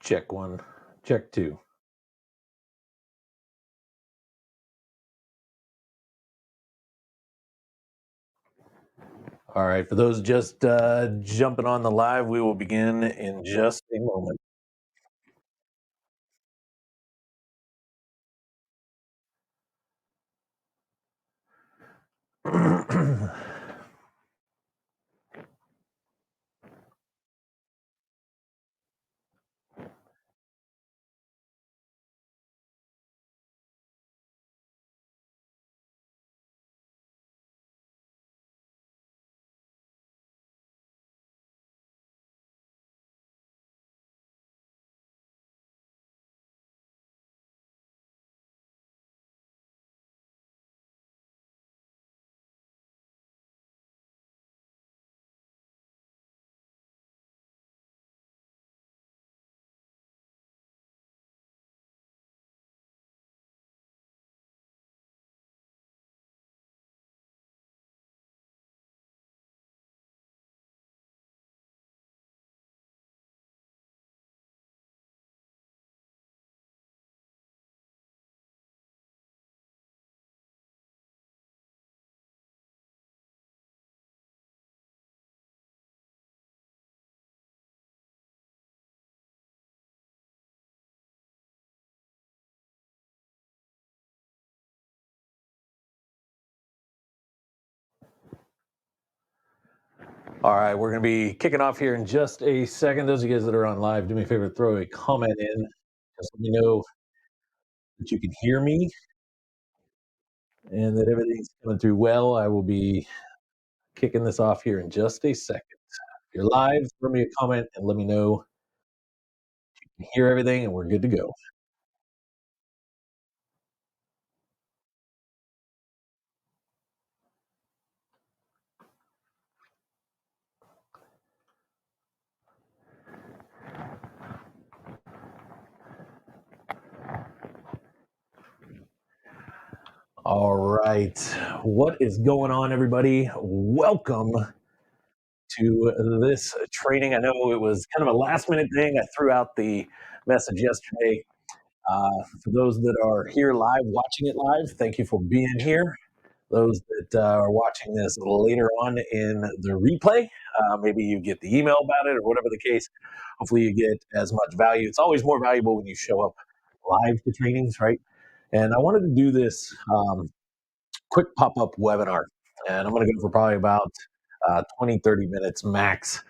Check one, check two. All right, for those just jumping on the live, we will begin in just a moment. All right, we're going to be kicking off here in just a second. Those of you guys that are on live, do me a favor, throw a comment in. Just let me know that you can hear me and that everything's coming through well. I will be kicking this off here in just a second. If you're live, throw me a comment and let me know you can hear everything and we're good to go. All right. What is going on, everybody? Welcome to this training. I know it was kind of a last minute thing. I threw out the message yesterday. For those that are here live, watching it live, thank you for being here. Those that are watching this later on in the replay, maybe you get the email about it or whatever the case. Hopefully, you get as much value. It's always more valuable when you show up live to trainings, right? And I wanted to do this quick pop-up webinar, and I'm going to go for probably about 20 30 minutes max.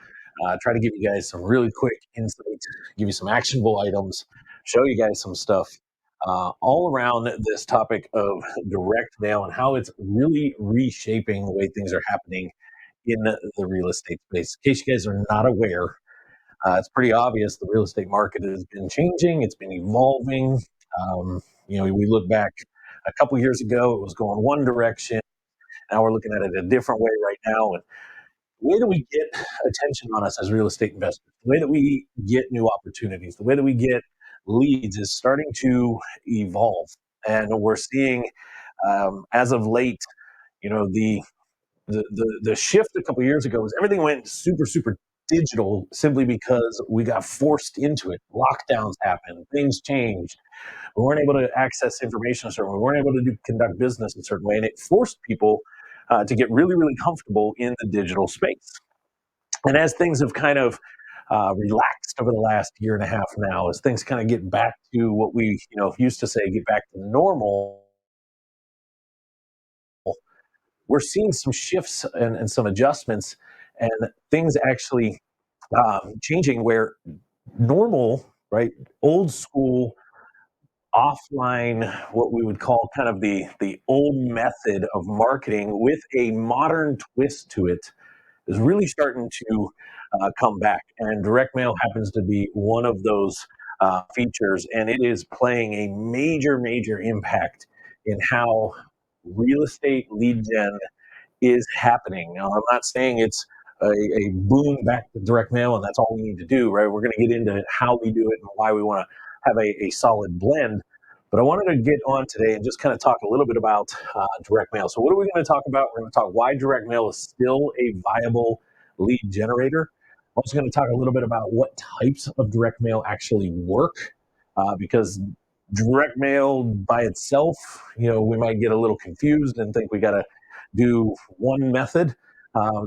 Try to give you guys some really quick insight, give you some actionable items, show you guys some stuff all around this topic of direct mail and how it's really reshaping the way things are happening in the real estate space. In case you guys are not aware, it's pretty obvious the real estate market has been changing, it's been evolving. We look back a couple years ago, it was going one direction. Now we're looking at it a different way right now. And the way that we get attention on us as real estate investors, the way that we get new opportunities, the way that we get leads is starting to evolve. And we're seeing, as of late, the shift a couple years ago was everything went super digital simply because we got forced into it. Lockdowns happened, things changed. We weren't able to access information a certain way. We weren't able to conduct business a certain way, and it forced people to get really comfortable in the digital space. And as things have kind of relaxed over the last year and a half now, as things kind of get back to what we used to say, get back to normal, we're seeing some shifts and some adjustments, and things actually changing where normal, right, old school offline, what we would call kind of the old method of marketing with a modern twist to it is really starting to come back. And direct mail happens to be one of those features, and it is playing a major impact in how real estate lead gen is happening. Now, I'm not saying it's a boom back to direct mail and that's all we need to do, right? We're going to get into how we do it and why we want to have a solid blend. But I wanted to get on today and just kind of talk a little bit about direct mail. So, what are we going to talk about? We're going to talk why direct mail is still a viable lead generator. Also going to talk a little bit about what types of direct mail actually work, because direct mail by itself, we might get a little confused and think we got to do one method.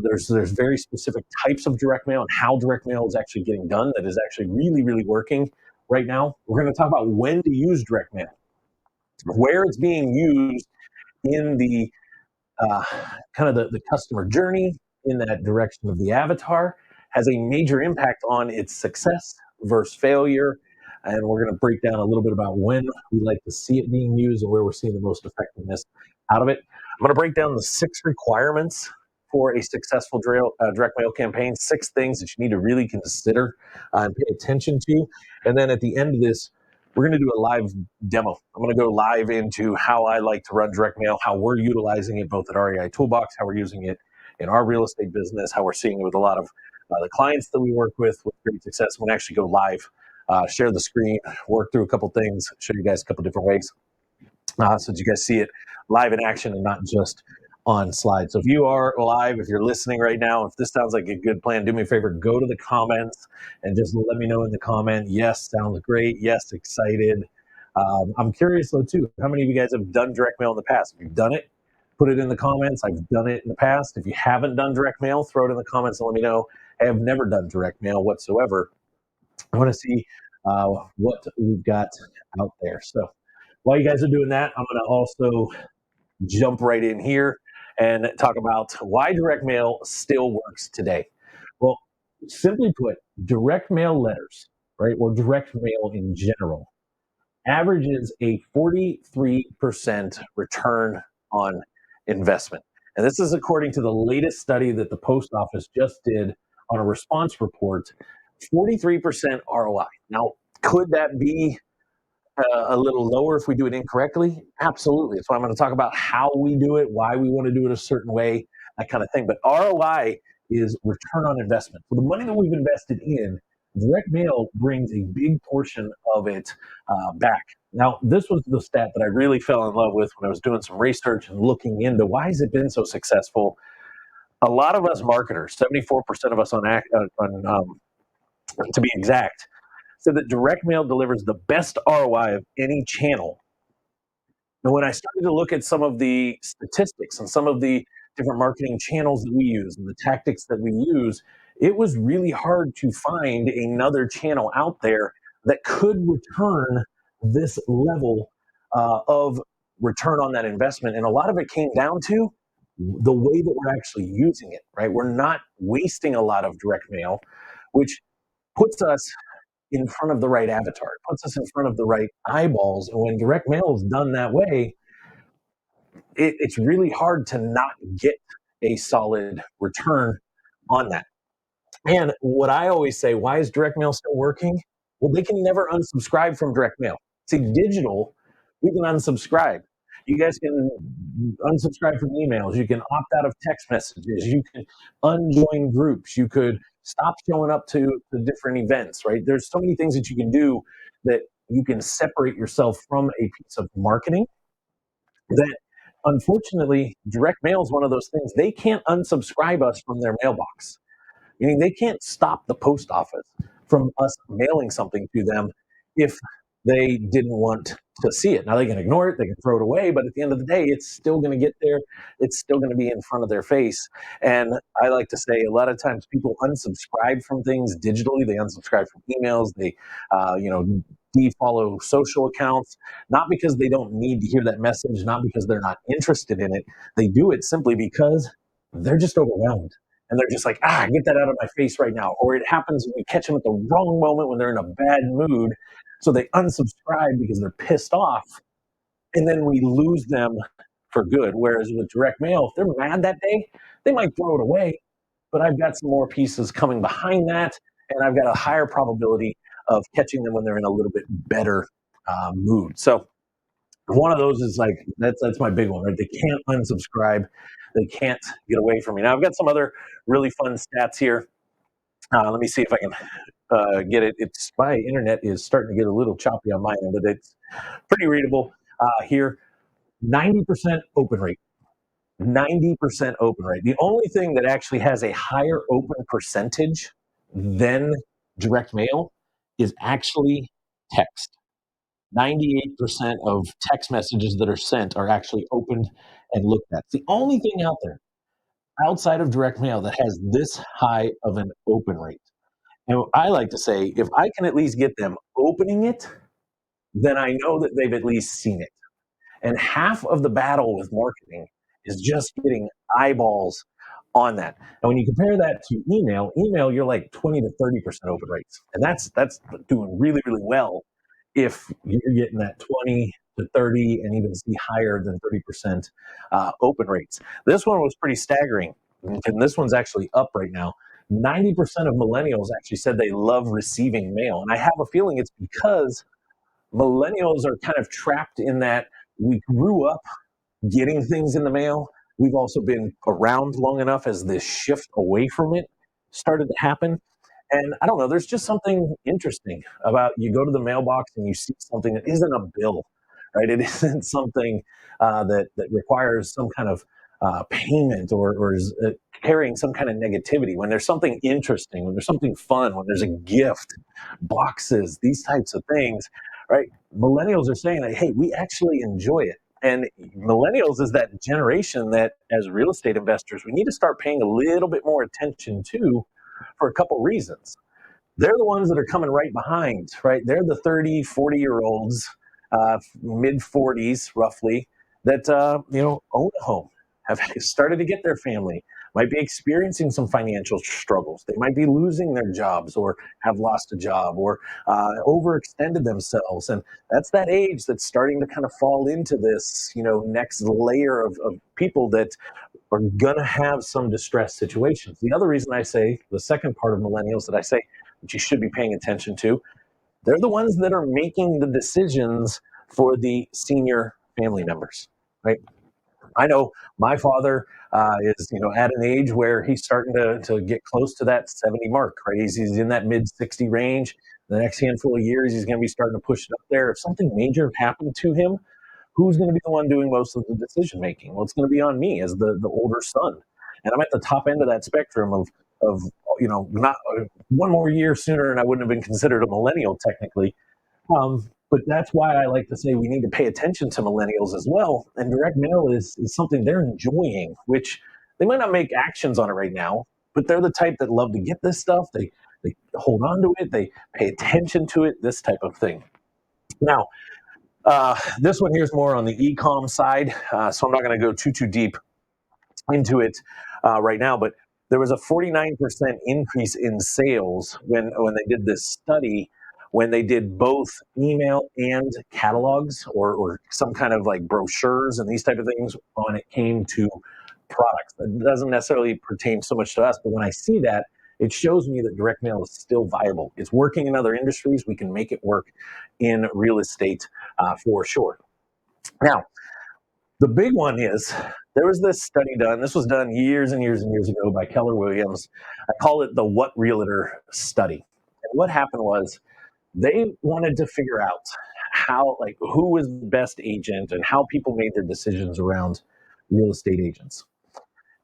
There's very specific types of direct mail and how direct mail is actually getting done that is actually really, really working right now. We're going to talk about when to use direct mail, where it's being used in the uh, kind of the customer journey, in that direction of the avatar, has a major impact on its success versus failure. And we're going to break down a little bit about when we like to see it being used and where we're seeing the most effectiveness out of it. I'm going to break down the 6 requirements for a successful direct mail campaign, 6 things that you need to really consider and pay attention to. And then at the end of this, we're going to do a live demo. I'm going to go live into how I like to run direct mail, how we're utilizing it both at REI Toolbox, how we're using it in our real estate business, how we're seeing it with a lot of the clients that we work with great success. I'm going to actually go live, share the screen, work through a couple things, show you guys a couple different ways so that you guys see it live in action and not just on slides. So if you are live, if you're listening right now, if this sounds like a good plan, do me a favor, go to the comments and just let me know in the comment. Yes, sounds great. Yes, excited. I'm curious though too, how many of you guys have done direct mail in the past? If you've done it, put it in the comments. I've done it in the past. If you haven't done direct mail, throw it in the comments and let me know. I have never done direct mail whatsoever. I want to see what we've got out there. So while you guys are doing that, I'm going to also jump right in here and talk about why direct mail still works today. Well, simply put, direct mail letters, right, or direct mail in general, averages a 43% return on investment. And this is according to the latest study that the post office just did on a response report. 43% ROI. Now, could that be a little lower if we do it incorrectly? Absolutely. So I'm going to talk about how we do it, why we want to do it a certain way, that kind of thing. But ROI is return on investment. So the money that we've invested in, direct mail brings a big portion of it back. Now, this was the stat that I really fell in love with when I was doing some research and looking into why has it been so successful. A lot of us marketers, 74% of us to be exact, said that direct mail delivers the best ROI of any channel. And when I started to look at some of the statistics and some of the different marketing channels that we use and the tactics that we use, it was really hard to find another channel out there that could return this level of return on that investment. And a lot of it came down to the way that we're actually using it, right? We're not wasting a lot of direct mail, which puts us in front of the right avatar. It puts us in front of the right eyeballs. And when direct mail is done that way, it's really hard to not get a solid return on that. And what I always say, why is direct mail still working? Well, they can never unsubscribe from direct mail. See, digital, we can unsubscribe. You guys can unsubscribe from emails. You can opt out of text messages. You can unjoin groups. You could stop showing up to different events, right? There's so many things that you can do that you can separate yourself from a piece of marketing that unfortunately direct mail is one of those things. They can't unsubscribe us from their mailbox, meaning they can't stop the post office from us mailing something to them if they didn't want to see it. Now they can ignore it, they can throw it away, but at the end of the day, it's still going to get there. It's still going to be in front of their face. And I like to say a lot of times people unsubscribe from things digitally. They unsubscribe from emails. They, defollow social accounts, not because they don't need to hear that message, not because they're not interested in it. They do it simply because they're just overwhelmed and they're just like, get that out of my face right now. Or it happens when we catch them at the wrong moment when they're in a bad mood. So they unsubscribe because they're pissed off. And then we lose them for good. Whereas with direct mail, if they're mad that day, they might throw it away. But I've got some more pieces coming behind that. And I've got a higher probability of catching them when they're in a little bit better mood. So one of those is like that's my big one, right? They can't unsubscribe, they can't get away from me. Now I've got some other really fun stats here. Let me see if I can get it. It's my internet is starting to get a little choppy on my end, but it's pretty readable here. 90% open rate. 90% open rate. The only thing that actually has a higher open percentage than direct mail is actually text. 98% of text messages that are sent are actually opened and looked at. It's the only thing out there outside of direct mail that has this high of an open rate. And I like to say, if I can at least get them opening it, then I know that they've at least seen it. And half of the battle with marketing is just getting eyeballs on that. And when you compare that to email, you're like 20 to 30% open rates. And that's doing really, really well if you're getting that 20 to 30 and even see higher than 30% open rates. This one was pretty staggering. And this one's actually up right now. 90% of millennials actually said they love receiving mail. And I have a feeling it's because millennials are kind of trapped in that we grew up getting things in the mail. We've also been around long enough as this shift away from it started to happen. And I don't know, there's just something interesting about you go to the mailbox and you see something that isn't a bill, right? It isn't something that requires some kind of payment or is carrying some kind of negativity. When there's something interesting, when there's something fun, when there's a gift, boxes, these types of things, right? Millennials are saying that, hey, we actually enjoy it. And millennials is that generation that, as real estate investors, we need to start paying a little bit more attention to for a couple reasons. They're the ones that are coming right behind, right? They're the 30, 40-year olds, mid 40s roughly, that own a home, have started to get their family, might be experiencing some financial struggles. They might be losing their jobs or have lost a job or overextended themselves. And that's that age that's starting to kind of fall into this, next layer of people that are going to have some distress situations. The other reason I say, the second part of millennials that I say that you should be paying attention to, they're the ones that are making the decisions for the senior family members, right? I know my father is, at an age where he's starting to get close to that 70 mark, right? He's in that mid 60 range. The next handful of years, he's going to be starting to push it up there. If something major happened to him, who's going to be the one doing most of the decision making? Well, it's going to be on me as the older son, and I'm at the top end of that spectrum of not one more year sooner, and I wouldn't have been considered a millennial technically. But that's why I like to say we need to pay attention to millennials as well. And direct mail is something they're enjoying, which they might not make actions on it right now, but they're the type that love to get this stuff. They hold on to it, they pay attention to it, this type of thing. Now, this one here is more on the e-com side, so I'm not going to go too deep into it right now. But there was a 49% increase in sales when they did this study, when they did both email and catalogs or some kind of like brochures and these type of things when it came to products. That doesn't necessarily pertain so much to us, but when I see that, it shows me that direct mail is still viable. It's working in other industries. We can make it work in real estate for sure. Now, the big one is there was this study done. This was done years and years and years ago by Keller Williams. I call it the What Realtor study. And what happened was they wanted to figure out how, like, who was the best agent and how people made their decisions around real estate agents.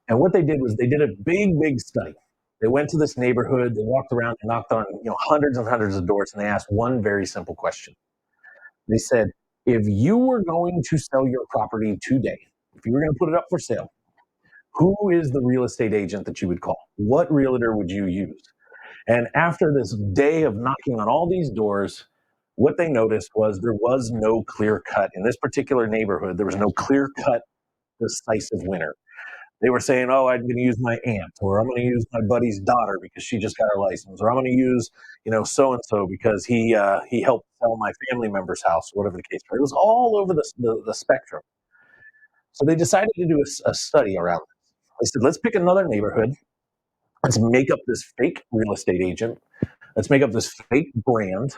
And what they did was they did a big study. They went to this neighborhood, they walked around and knocked on hundreds and hundreds of doors, and they asked one very simple question. They said, if you were going to sell your property today, if you were going to put it up for sale, who is the real estate agent that you would call? What realtor would you use? And after this day of knocking on all these doors, what they noticed was there was no clear cut. In this particular neighborhood, there was no clear cut, decisive winner. They were saying, "Oh, I'm going to use my aunt, or I'm going to use my buddy's daughter because she just got her license, or I'm going to use, so and so because he helped sell my family member's house, whatever the case." It was all over the spectrum. So they decided to do a study around this. They said, "Let's pick another neighborhood. Let's make up this fake real estate agent. Let's make up this fake brand,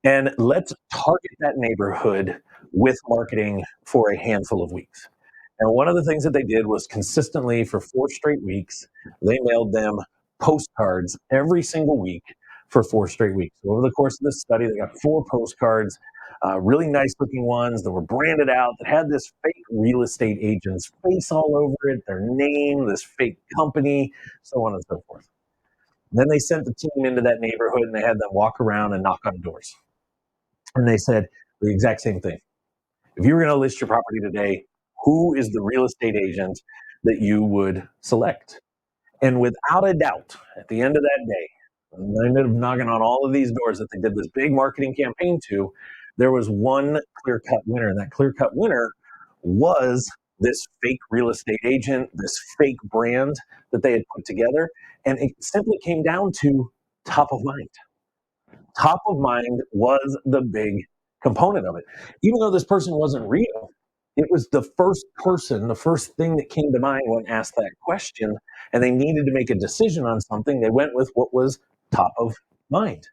and let's target that neighborhood with marketing for a handful of weeks." And one of the things that they did was consistently for 4 straight weeks, they mailed them postcards every single week for 4 straight weeks. So over the course of this study, they got 4 postcards, really nice looking ones that were branded out that had this fake real estate agent's face all over it, their name, this fake company, so on and so forth. Then they sent the team into that neighborhood and they had them walk around and knock on doors. And they said the exact same thing. If you were going to list your property today, who is the real estate agent that you would select? And without a doubt, at the end of that day, when they ended up knocking on all of these doors that they did this big marketing campaign to, there was one clear cut winner. And that clear cut winner was this fake real estate agent, this fake brand that they had put together. And it simply came down to top of mind. Top of mind was the big component of it. Even though this person wasn't real, it was the first person, the first thing that came to mind when asked that question, and they needed to make a decision on something. They went with what was top of mind.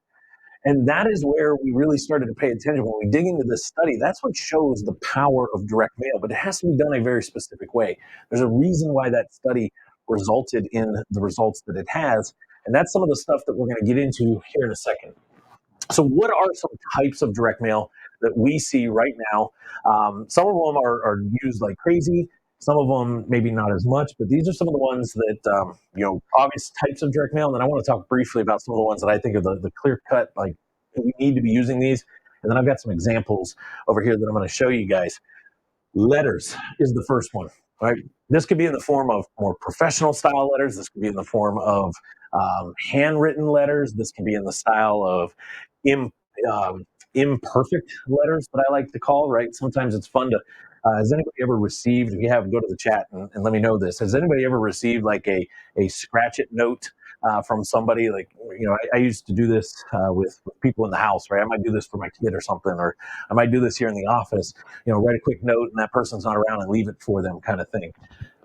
And that is where we really started to pay attention. When we dig into this study, that's what shows the power of direct mail, but it has to be done a very specific way. There's a reason why that study resulted in the results that it has. And that's some of the stuff that we're going to get into here in a second. So, what are some types of direct mail that we see right now? Some of them are used like crazy. Some of them maybe not as much, but these are some of the ones that obvious types of direct mail. And then I want to talk briefly about some of the ones that I think are the clear cut, like we need to be using these. And then I've got some examples over here that I'm going to show you guys. Letters is the first one, right? This could be in the form of more professional style letters. This could be in the form of handwritten letters. This can be in the style of im, imperfect letters, that I like to call, right? Sometimes it's fun to. Has anybody ever received? If you have, go to the chat and let me know this. Has anybody ever received like a scratch it note from somebody? Like, I used to do this with people in the house, right? I might do this for my kid or something, or I might do this here in the office. Write a quick note and that person's not around and leave it for them, kind of thing.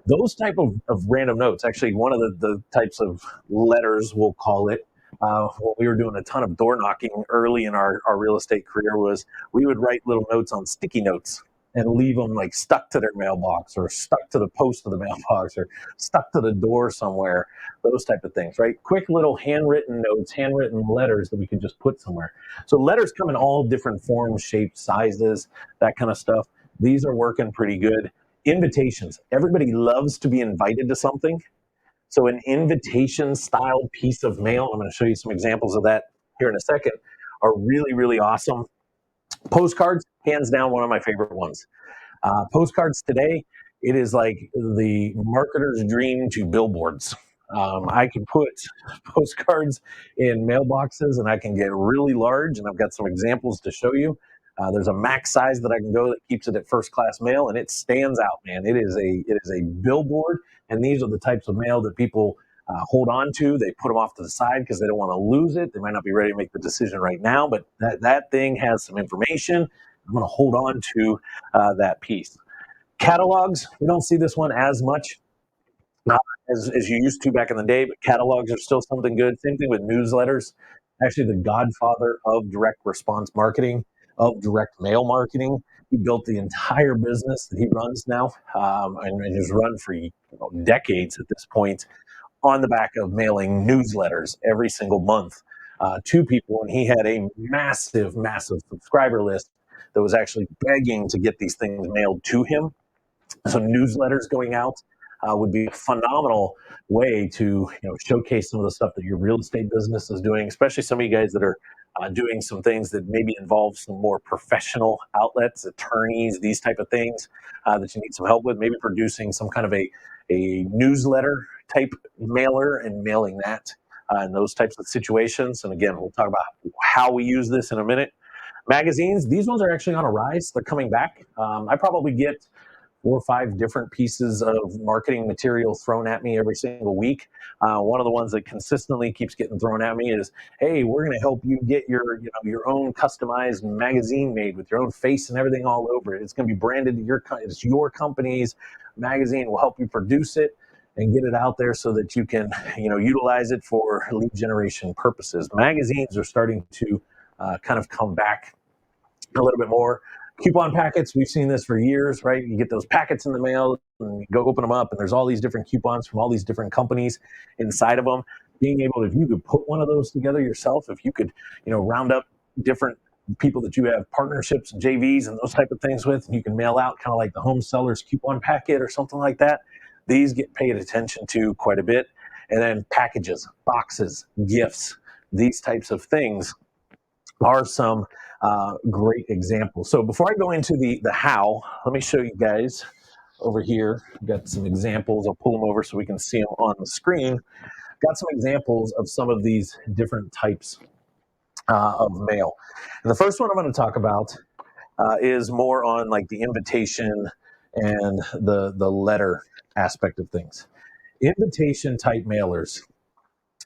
Those type of random notes, actually, one of the types of letters, we'll call it, when we were doing a ton of door knocking early in our real estate career, was we would write little notes on sticky notes and leave them like stuck to their mailbox or stuck to the post of the mailbox or stuck to the door somewhere, those type of things, right? Quick little handwritten notes, handwritten letters that we could just put somewhere. So letters come in all different forms, shapes, sizes, that kind of stuff. These are working pretty good. Invitations. Everybody loves to be invited to something. So an invitation style piece of mail, I'm going to show you some examples of that here in a second, are really, really awesome. Postcards, hands down, one of my favorite ones. Postcards today, it is like the marketer's dream to billboards. I can put postcards in mailboxes and I can get really large, and I've got some examples to show you. There's a max size that I can go that keeps it at first class mail, and it stands out, man. It is a billboard, and these are the types of mail that people hold on to. They put them off to the side because they don't want to lose it. They might not be ready to make the decision right now, but that thing has some information. I'm going to hold on to that piece. Catalogs, we don't see this one as much, not as you used to back in the day, but catalogs are still something good. Same thing with newsletters. Actually, the godfather of direct response marketing, of direct mail marketing. He built the entire business that he runs now, and has run for decades at this point, on the back of mailing newsletters every single month to people. And he had a massive, massive subscriber list that was actually begging to get these things mailed to him. So newsletters going out would be a phenomenal way to showcase some of the stuff that your real estate business is doing, especially some of you guys that are doing some things that maybe involve some more professional outlets, attorneys, these type of things that you need some help with. Maybe producing some kind of a newsletter type mailer and mailing that in those types of situations. And again, we'll talk about how we use this in a minute. Magazines, these ones are actually on a rise. They're coming back. I probably get 4 or 5 different pieces of marketing material thrown at me every single week. One of the ones that consistently keeps getting thrown at me is, "Hey, we're going to help you get your own customized magazine made with your own face and everything all over it. It's going to be branded to it's your company's magazine. We'll help you produce it and get it out there so that you can utilize it for lead generation purposes." Magazines are starting to kind of come back a little bit more. Coupon packets, we've seen this for years, right? You get those packets in the mail and you go open them up, and there's all these different coupons from all these different companies inside of them. Being able, if you could put one of those together yourself, if you could round up different people that you have partnerships, JVs, and those type of things with, and you can mail out kind of like the home sellers coupon packet or something like that. These get paid attention to quite a bit. And then packages, boxes, gifts, these types of things are some great examples. So before I go into the how, let me show you guys over here. I've got some examples. I'll pull them over so we can see them on the screen. Got some examples of some of these different types of mail. And the first one I'm going to talk about is more on like the invitation and the letter aspect of things. Invitation type mailers.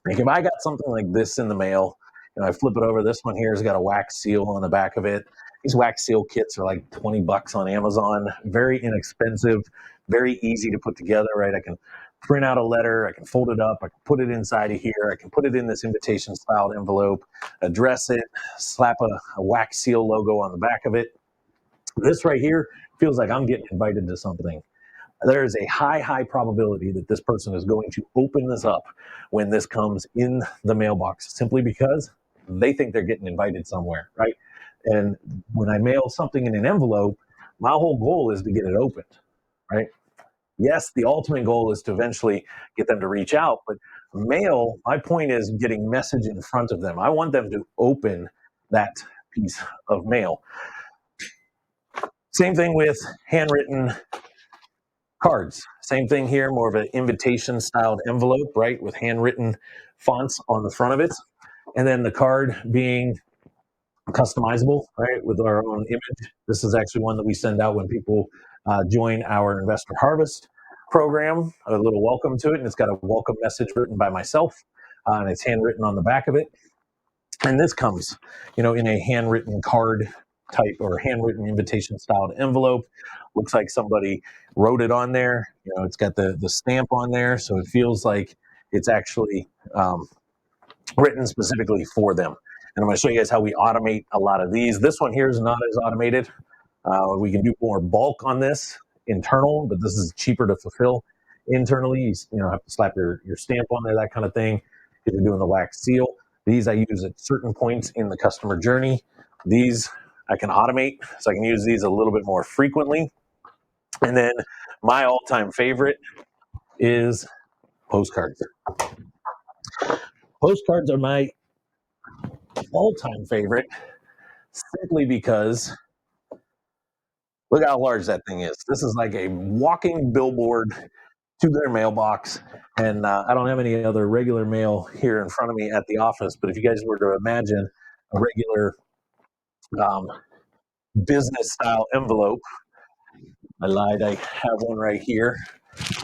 Like if I got something like this in the mail, I flip it over. This one here has got a wax seal on the back of it. These wax seal kits are like $20 on Amazon. Very inexpensive, very easy to put together, right? I can print out a letter, I can fold it up, I can put it inside of here, I can put it in this invitation styled envelope, address it, slap a wax seal logo on the back of it. This right here feels like I'm getting invited to something. There is a high probability that this person is going to open this up when this comes in the mailbox, simply because they think they're getting invited somewhere, right? And when I mail something in an envelope, my whole goal is to get it opened, right? Yes, the ultimate goal is to eventually get them to reach out, but mail, my point is getting message in front of them. I want them to open that piece of mail. Same thing with handwritten cards. Same thing here, more of an invitation styled envelope, right, with handwritten fonts on the front of it. And then the card being customizable, right, with our own image. This is actually one that we send out when people join our Investor Harvest program, a little welcome to it. And it's got a welcome message written by myself, and it's handwritten on the back of it. And this comes, in a handwritten card type or handwritten invitation styled envelope. Looks like somebody wrote it on there. It's got the stamp on there, so it feels like it's actually written specifically for them. And I'm going to show you guys how we automate a lot of these. This one here is not as automated. We can do more bulk on this internal, but this is cheaper to fulfill internally. You have to slap your stamp on there, that kind of thing. If you're doing the wax seal, these I use at certain points in the customer journey. These I can automate, so I can use these a little bit more frequently. And then my all-time favorite is postcards. Postcards are my all-time favorite simply because look how large that thing is. This is like a walking billboard to their mailbox. And I don't have any other regular mail here in front of me at the office, but if you guys were to imagine a regular business style envelope, I lied, I have one right here.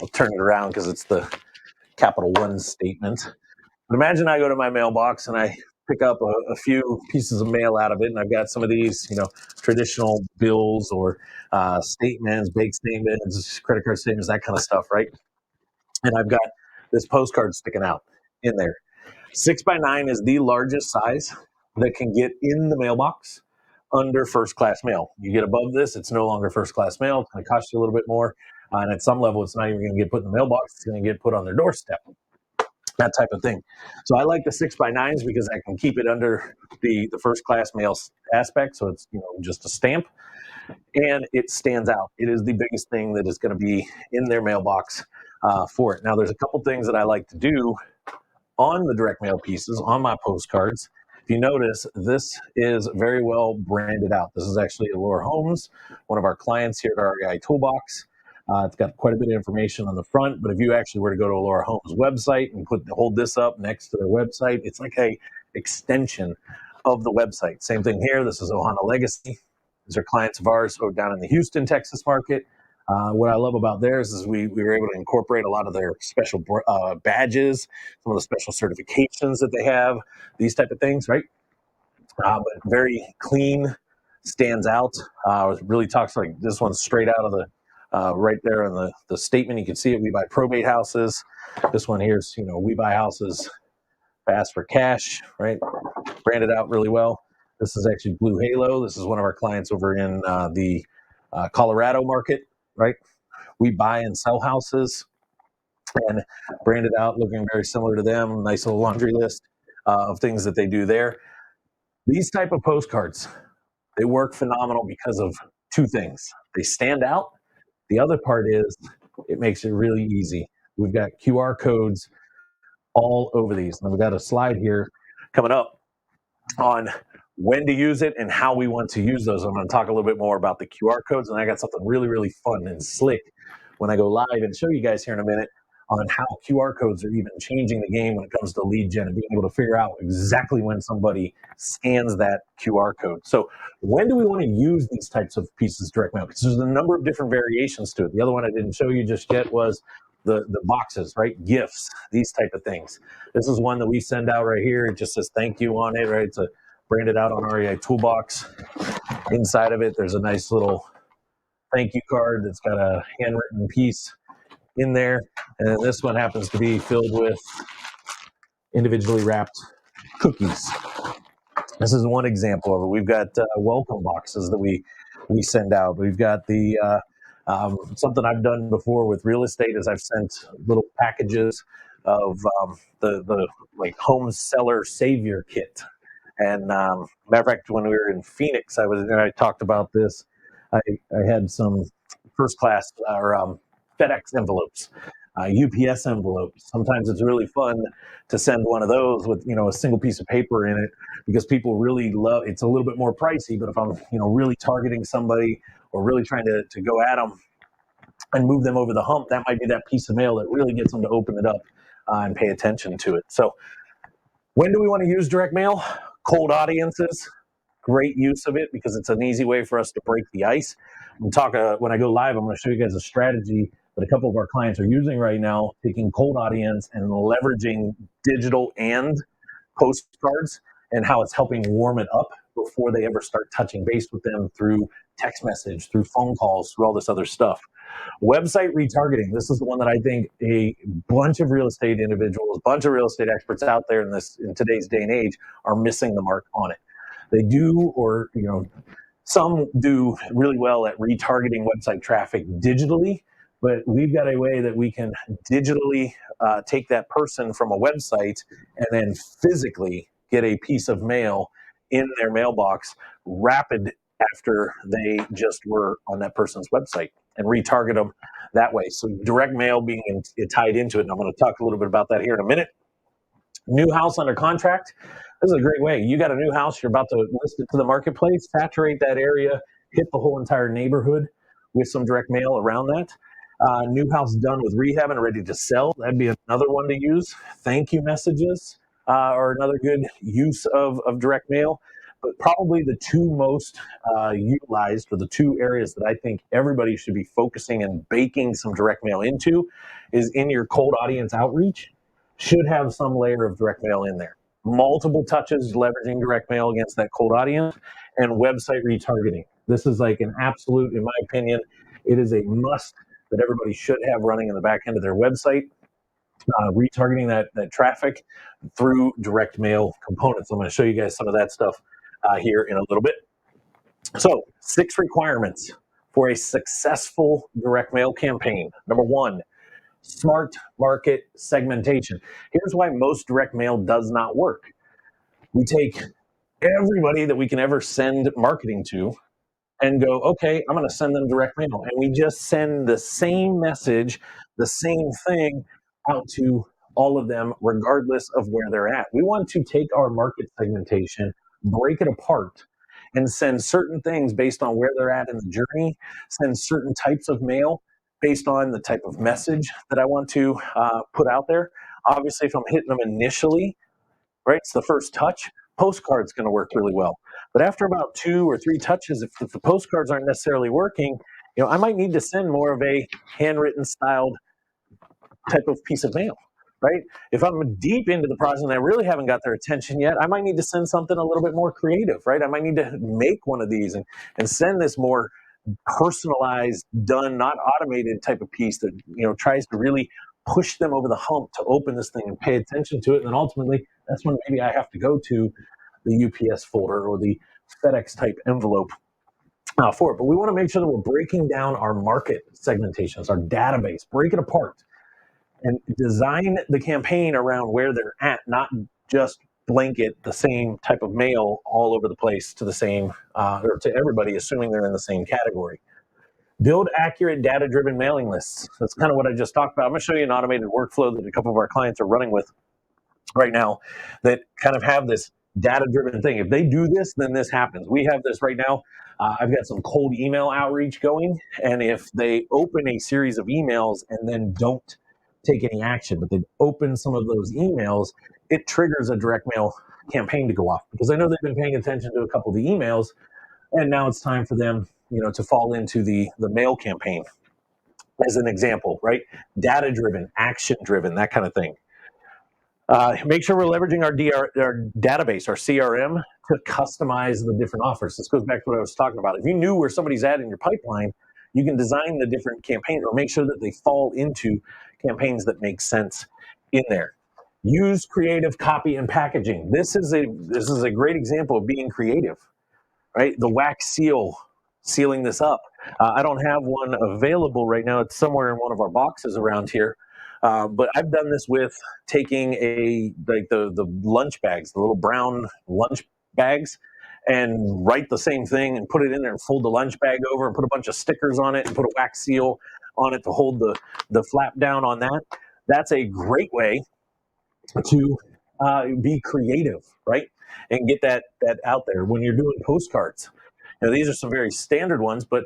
I'll turn it around because it's the Capital One statement. But imagine I go to my mailbox and I pick up a few pieces of mail out of it, and I've got some of these, traditional bills or statements, bank statements, credit card statements, that kind of stuff, right? And I've got this postcard sticking out in there. 6x9 is the largest size that can get in the mailbox under first class mail. You get above this, it's no longer first class mail. It's going to cost you a little bit more. And at some level, it's not even going to get put in the mailbox, it's going to get put on their doorstep. That type of thing. So I like the 6x9s because I can keep it under the first class mail aspect. So it's just a stamp, and it stands out. It is the biggest thing that is going to be in their mailbox for it. Now, there's a couple things that I like to do on the direct mail pieces, on my postcards. If you notice, this is very well branded out. This is actually Allure Homes, one of our clients here at REI Toolbox. It's got quite a bit of information on the front, but if you actually were to go to Allure Homes website and hold this up next to their website, it's like a extension of the website. Same thing here. This is Ohana Legacy. These are clients of ours down in the Houston, Texas market. What I love about theirs is we were able to incorporate a lot of their special badges, some of the special certifications that they have, these type of things, right? But very clean, stands out. Really talks like this one's straight out of the right there in the statement. You can see it. We buy probate houses. This one here is, we buy houses fast for cash, right? Branded out really well. This is actually Blue Halo. This is one of our clients over in the Colorado market, right? We buy and sell houses, and branded out, looking very similar to them. Nice little laundry list of things that they do there. These type of postcards, they work phenomenal because of two things. They stand out. The other part is it makes it really easy. We've got QR codes all over these. And we've got a slide here coming up on when to use it and how we want to use those. I'm going to talk a little bit more about the QR codes, and I got something really, really fun and slick when I go live and show you guys here in a minute on how QR codes are even changing the game when it comes to lead gen and being able to figure out exactly when somebody scans that QR code. So when do we want to use these types of pieces of direct mail? Because there's a number of different variations to it. The other one I didn't show you just yet was the boxes, right? Gifts, these type of things. This is one that we send out right here. It just says thank you on it, right? It's a branded out on REI Toolbox. Inside of it, there's a nice little thank you card that's got a handwritten piece in there. And then this one happens to be filled with individually wrapped cookies. This is one example of it. We've got welcome boxes that we send out. We've got the something I've done before with real estate is I've sent little packages of the like home seller savior kit. And matter of fact, when we were in Phoenix, I talked about this. I had some first class or FedEx envelopes, UPS envelopes. Sometimes it's really fun to send one of those with a single piece of paper in it because people really love. It's a little bit more pricey, but if I'm really targeting somebody or really trying to go at them and move them over the hump, that might be that piece of mail that really gets them to open it up and pay attention to it. So when do we want to use direct mail? Cold audiences, great use of it because it's an easy way for us to break the ice. When I go live, I'm going to show you guys a strategy that a couple of our clients are using right now, taking cold audience and leveraging digital and postcards and how it's helping warm it up before they ever start touching base with them through text message, through phone calls, through all this other stuff. Website retargeting. This is the one that I think a bunch of real estate individuals, a bunch of real estate experts out there in today's day and age are missing the mark on it. They do, or some do really well at retargeting website traffic digitally, but we've got a way that we can digitally take that person from a website and then physically get a piece of mail in their mailbox rapid after they just were on that person's website and retarget them that way. So direct mail being tied into it, and I'm going to talk a little bit about that here in a minute. New house under contract. This is a great way. You got a new house, you're about to list it to the marketplace, saturate that area, hit the whole entire neighborhood with some direct mail around that. New house done with rehab and ready to sell. That'd be another one to use. Thank you messages are another good use of direct mail. But probably the two most utilized, or the two areas that I think everybody should be focusing and baking some direct mail into, is in your cold audience outreach. Should have some layer of direct mail in there. Multiple touches leveraging direct mail against that cold audience, and website retargeting. This is like an absolute, in my opinion, it is a must that everybody should have running in the back end of their website, retargeting that traffic through direct mail components. I'm going to show you guys some of that stuff here in a little bit. So 6 requirements for a successful direct mail campaign. Number 1, smart market segmentation. Here's why most direct mail does not work. We take everybody that we can ever send marketing to and go, okay, I'm going to send them direct mail. And we just send the same message, the same thing out to all of them, regardless of where they're at. We want to take our market segmentation, break it apart, and send certain things based on where they're at in the journey, send certain types of mail based on the type of message that I want to put out there. Obviously, if I'm hitting them initially, right, it's the first touch, postcard's going to work really well. But after about 2 or 3 touches, if the postcards aren't necessarily working, I might need to send more of a handwritten styled type of piece of mail, right? If I'm deep into the process and I really haven't got their attention yet, I might need to send something a little bit more creative, right? I might need to make one of these and send this more personalized, done, not automated type of piece that tries to really push them over the hump to open this thing and pay attention to it. And then ultimately, that's when maybe I have to go to the UPS folder or the FedEx type envelope for it. But we want to make sure that we're breaking down our market segmentations, our database, break it apart, and design the campaign around where they're at, not just blanket the same type of mail all over the place to the same or to everybody, assuming they're in the same category. Build accurate data-driven mailing lists. That's kind of what I just talked about. I'm going to show you an automated workflow that a couple of our clients are running with. right now that kind of have this data driven thing. If they do this, then this happens. We have this right now. I've got some cold email outreach going. And if they open a series of emails and then don't take any action, but they've opened some of those emails, it triggers a direct mail campaign to go off because I know they've been paying attention to a couple of the emails. And now it's time for them, to fall into the mail campaign as an example, right? Data driven, action driven, that kind of thing. Make sure we're leveraging our database, our CRM, to customize the different offers. This goes back to what I was talking about. If you knew where somebody's at in your pipeline, you can design the different campaigns or make sure that they fall into campaigns that make sense in there. Use creative copy and packaging. This is a great example of being creative, right? The wax seal, sealing this up. I don't have one available right now. It's somewhere in one of our boxes around here. But I've done this with taking the lunch bags, the little brown lunch bags, and write the same thing and put it in there and fold the lunch bag over and put a bunch of stickers on it and put a wax seal on it to hold the flap down on that. That's a great way to be creative, right? And get that out there when you're doing postcards. These are some very standard ones, but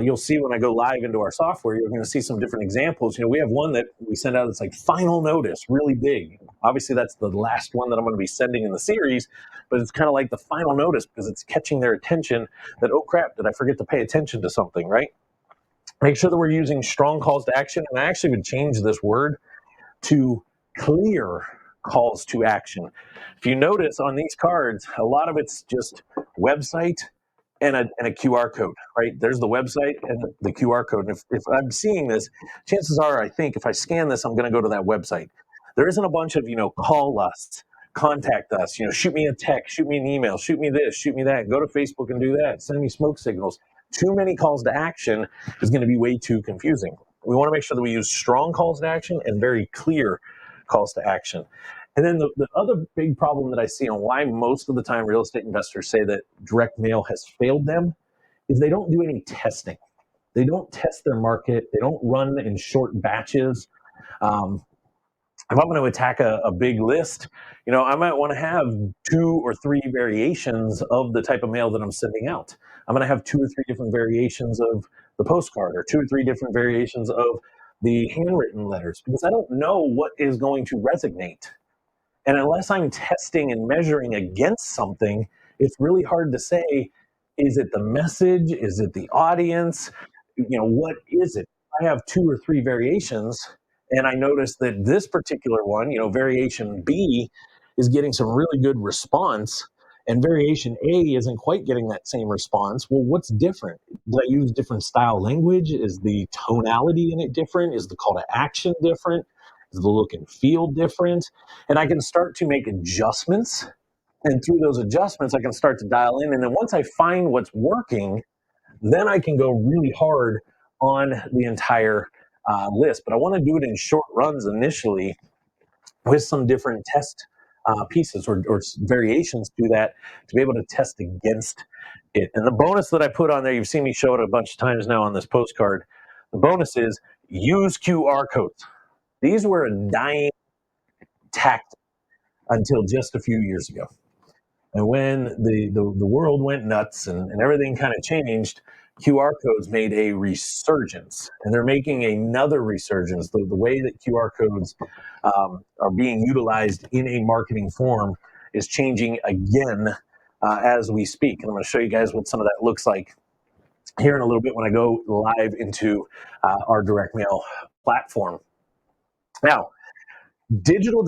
you'll see when I go live into our software, you're going to see some different examples. We have one that we send out that's like final notice, really big. Obviously, that's the last one that I'm going to be sending in the series, but it's kind of like the final notice because it's catching their attention that, oh crap, did I forget to pay attention to something, right? Make sure that we're using strong calls to action. And I actually would change this word to clear calls to action. If you notice on these cards, a lot of it's just website and a QR code, right? There's the website and the QR code. And if I'm seeing this, chances are, I think if I scan this, I'm going to go to that website. There isn't a bunch of, call us, contact us, shoot me a text, shoot me an email, shoot me this, shoot me that, go to Facebook and do that, send me smoke signals. Too many calls to action is going to be way too confusing. We want to make sure that we use strong calls to action and very clear calls to action. And then the other big problem that I see on why most of the time real estate investors say that direct mail has failed them is they don't do any testing. They don't test their market. They don't run in short batches. Um, if I'm going to attack a big list, I might want to have 2 or 3 variations of the type of mail that I'm sending out. I'm going to have 2 or 3 different variations of the postcard or 2 or 3 different variations of the handwritten letters because I don't know what is going to resonate. And unless I'm testing and measuring against something, it's really hard to say, is it the message? Is it the audience? What is it? I have 2 or 3 variations, and I noticed that this particular one, variation B, is getting some really good response, and variation A isn't quite getting that same response. Well, what's different? Did I use different style language? Is the tonality in it different? Is the call to action different? Is the look and feel different? And I can start to make adjustments. And through those adjustments, I can start to dial in. And then once I find what's working, then I can go really hard on the entire list. But I want to do it in short runs initially with some different test pieces or variations to that to be able to test against it. And the bonus that I put on there, you've seen me show it a bunch of times now on this postcard. The bonus is use QR codes. These were a dying tactic until just a few years ago. And when the world went nuts and everything kind of changed, QR codes made a resurgence, and they're making another resurgence. The way that QR codes are being utilized in a marketing form is changing again as we speak. And I'm going to show you guys what some of that looks like here in a little bit when I go live into our direct mail platform. Now, digital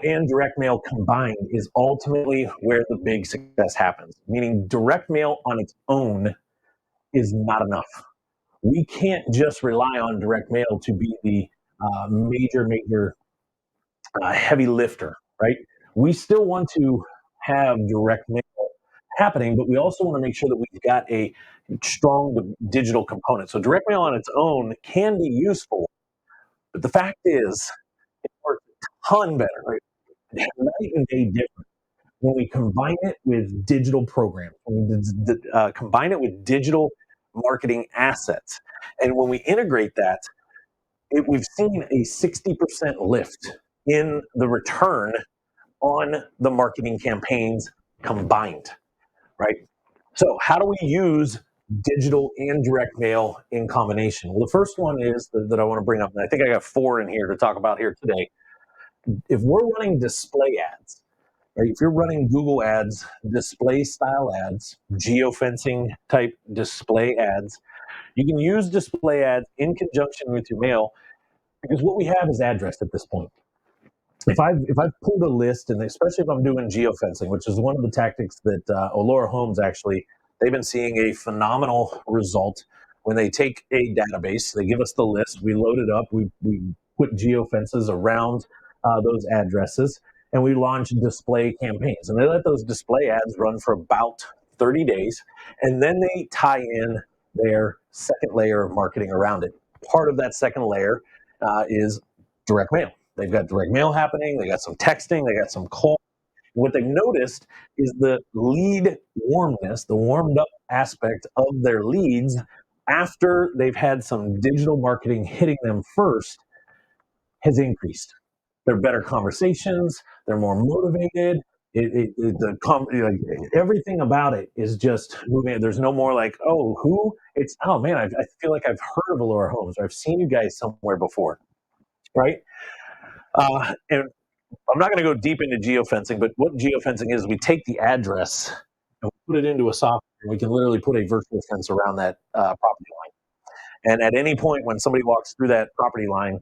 and direct mail combined is ultimately where the big success happens, meaning direct mail on its own is not enough. We can't just rely on direct mail to be the major heavy lifter, right? We still want to have direct mail happening, but we also want to make sure that we've got a strong digital component. So direct mail on its own can be useful, but the fact is it works a ton better, right? Night and day difference when we combine it with digital programs, when we combine it with digital marketing assets. And when we integrate that, we've seen a 60% lift in the return on the marketing campaigns combined, right? So, how do we use digital and direct mail in combination? Well, the first one is that I want to bring up, and I think I got four in here to talk about here today. If we're running display ads, right, if you're running Google ads, display style ads, geofencing type display ads, you can use display ads in conjunction with your mail because what we have is address at this point. If I've pulled a list, and especially if I'm doing geofencing, which is one of the tactics that Olora Homes actually, they've been seeing a phenomenal result when they take a database, they give us the list, we load it up, we put geofences around those addresses, and we launch display campaigns, and they let those display ads run for about 30 days, and then they tie in their second layer of marketing around it. Part of that second layer is direct mail. They've got direct mail happening. They got some texting. They got some call. What they've noticed is the lead warmness, the warmed up aspect of their leads after they've had some digital marketing hitting them first has increased. They're better conversations. They're more motivated. Like, everything about it is just moving. There's no more like, oh, who? It's, oh man, I feel like I've heard of Allure Homes, or I've seen you guys somewhere before, right? And I'm not going to go deep into geofencing, but what geofencing is, we take the address and we put it into a software, and we can literally put a virtual fence around that property line. And at any point when somebody walks through that property line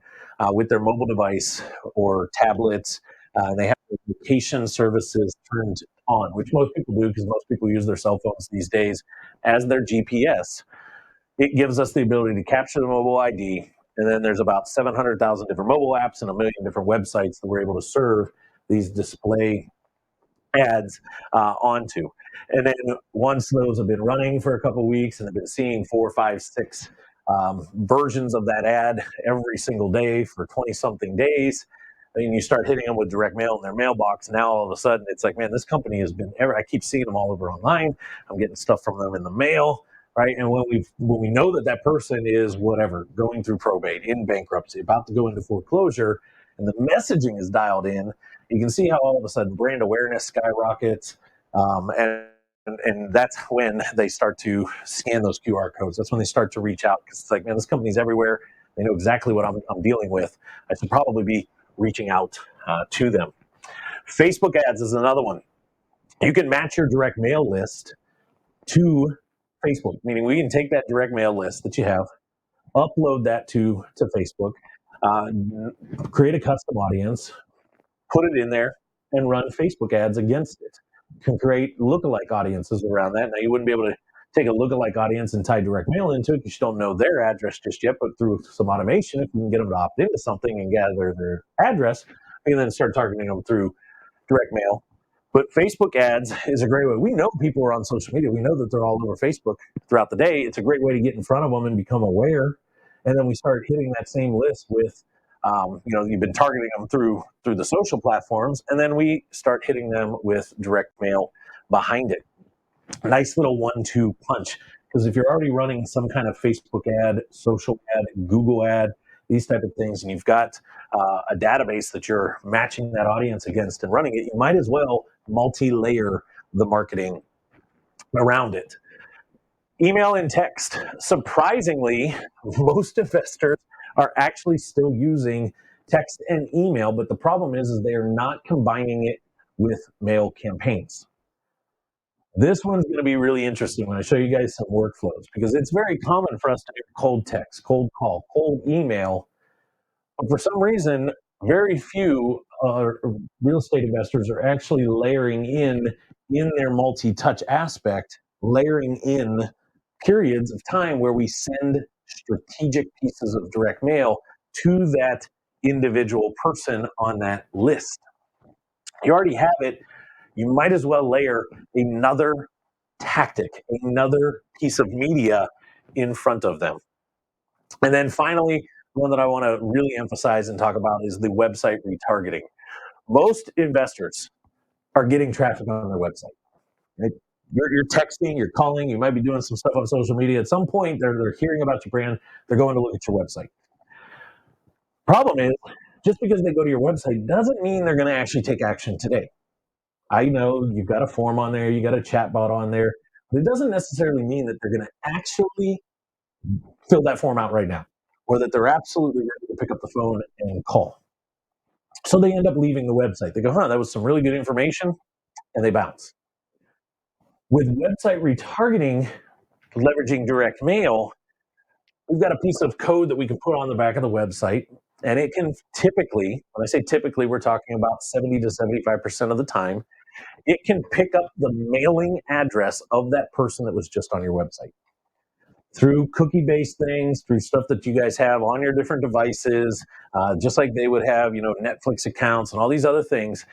with their mobile device or tablets, and they have their location services turned on, which most people do because most people use their cell phones these days as their GPS, it gives us the ability to capture the mobile ID. And then there's about 700,000 different mobile apps and a million different websites that we're able to serve these display ads onto. And then once those have been running for a couple of weeks and have been seeing 4, 5, 6 versions of that ad every single day for 20 something days, and you start hitting them with direct mail in their mailbox. Now all of a sudden it's like, man, this company has been I keep seeing them all over online. I'm getting stuff from them in the mail, right? And when we know that that person is whatever, going through probate, in bankruptcy, about to go into foreclosure, and the messaging is dialed in, you can see how all of a sudden brand awareness skyrockets, and that's when they start to scan those QR codes. That's when they start to reach out because it's like, man, this company's everywhere. They know exactly what I'm dealing with. I should probably be reaching out to them. Facebook ads is another one. You can match your direct mail list to Facebook, meaning we can take that direct mail list that you have, upload that to Facebook, uh, create a custom audience, put it in there, and run Facebook ads against it. Can create lookalike audiences around that. Now, you wouldn't be able to take a lookalike audience and tie direct mail into it because you don't know their address just yet, but through some automation, if you can get them to opt into something and gather their address, you can then start targeting them through direct mail. But Facebook ads is a great way. We know people are on social media. We know that they're all over Facebook throughout the day. It's a great way to get in front of them and become aware. And then we start hitting that same list with, you've been targeting them through the social platforms, and then we start hitting them with direct mail behind it. Nice little 1-2 punch. Because if you're already running some kind of Facebook ad, social ad, Google ad, these type of things, and you've got a database that you're matching that audience against and running it, you might as well multi-layer the marketing around it. Email and text. Surprisingly, most investors are actually still using text and email, but the problem is they are not combining it with mail campaigns. This one's going to be really interesting when I show you guys some workflows because it's very common for us to do cold text, cold call, cold email. But for some reason, very few real estate investors are actually layering in their multi-touch aspect, layering in periods of time where we send strategic pieces of direct mail to that individual person on that list. You already have it. You might as well layer another tactic, another piece of media in front of them. And then finally, one that I want to really emphasize and talk about is the website retargeting. Most investors are getting traffic on their website. Right? You're texting, you're calling, you might be doing some stuff on social media. At some point, they're hearing about your brand, they're going to look at your website. Problem is, Just because they go to your website doesn't mean they're going to actually take action today. I know you've got a form on there, you got a chat bot on there, but it doesn't necessarily mean that they're going to actually fill that form out right now, or that they're absolutely ready to pick up the phone and call. So they end up leaving the website. They go, that was some really good information, and they bounce. With website retargeting, leveraging direct mail, we've got a piece of code that we can put on the back of the website, and it can typically, when I say typically, we're talking about 70 to 75% of the time, it can pick up the mailing address of that person that was just on your website through cookie-based things, through stuff that you guys have on your different devices, just like they would have, Netflix accounts and all these other things.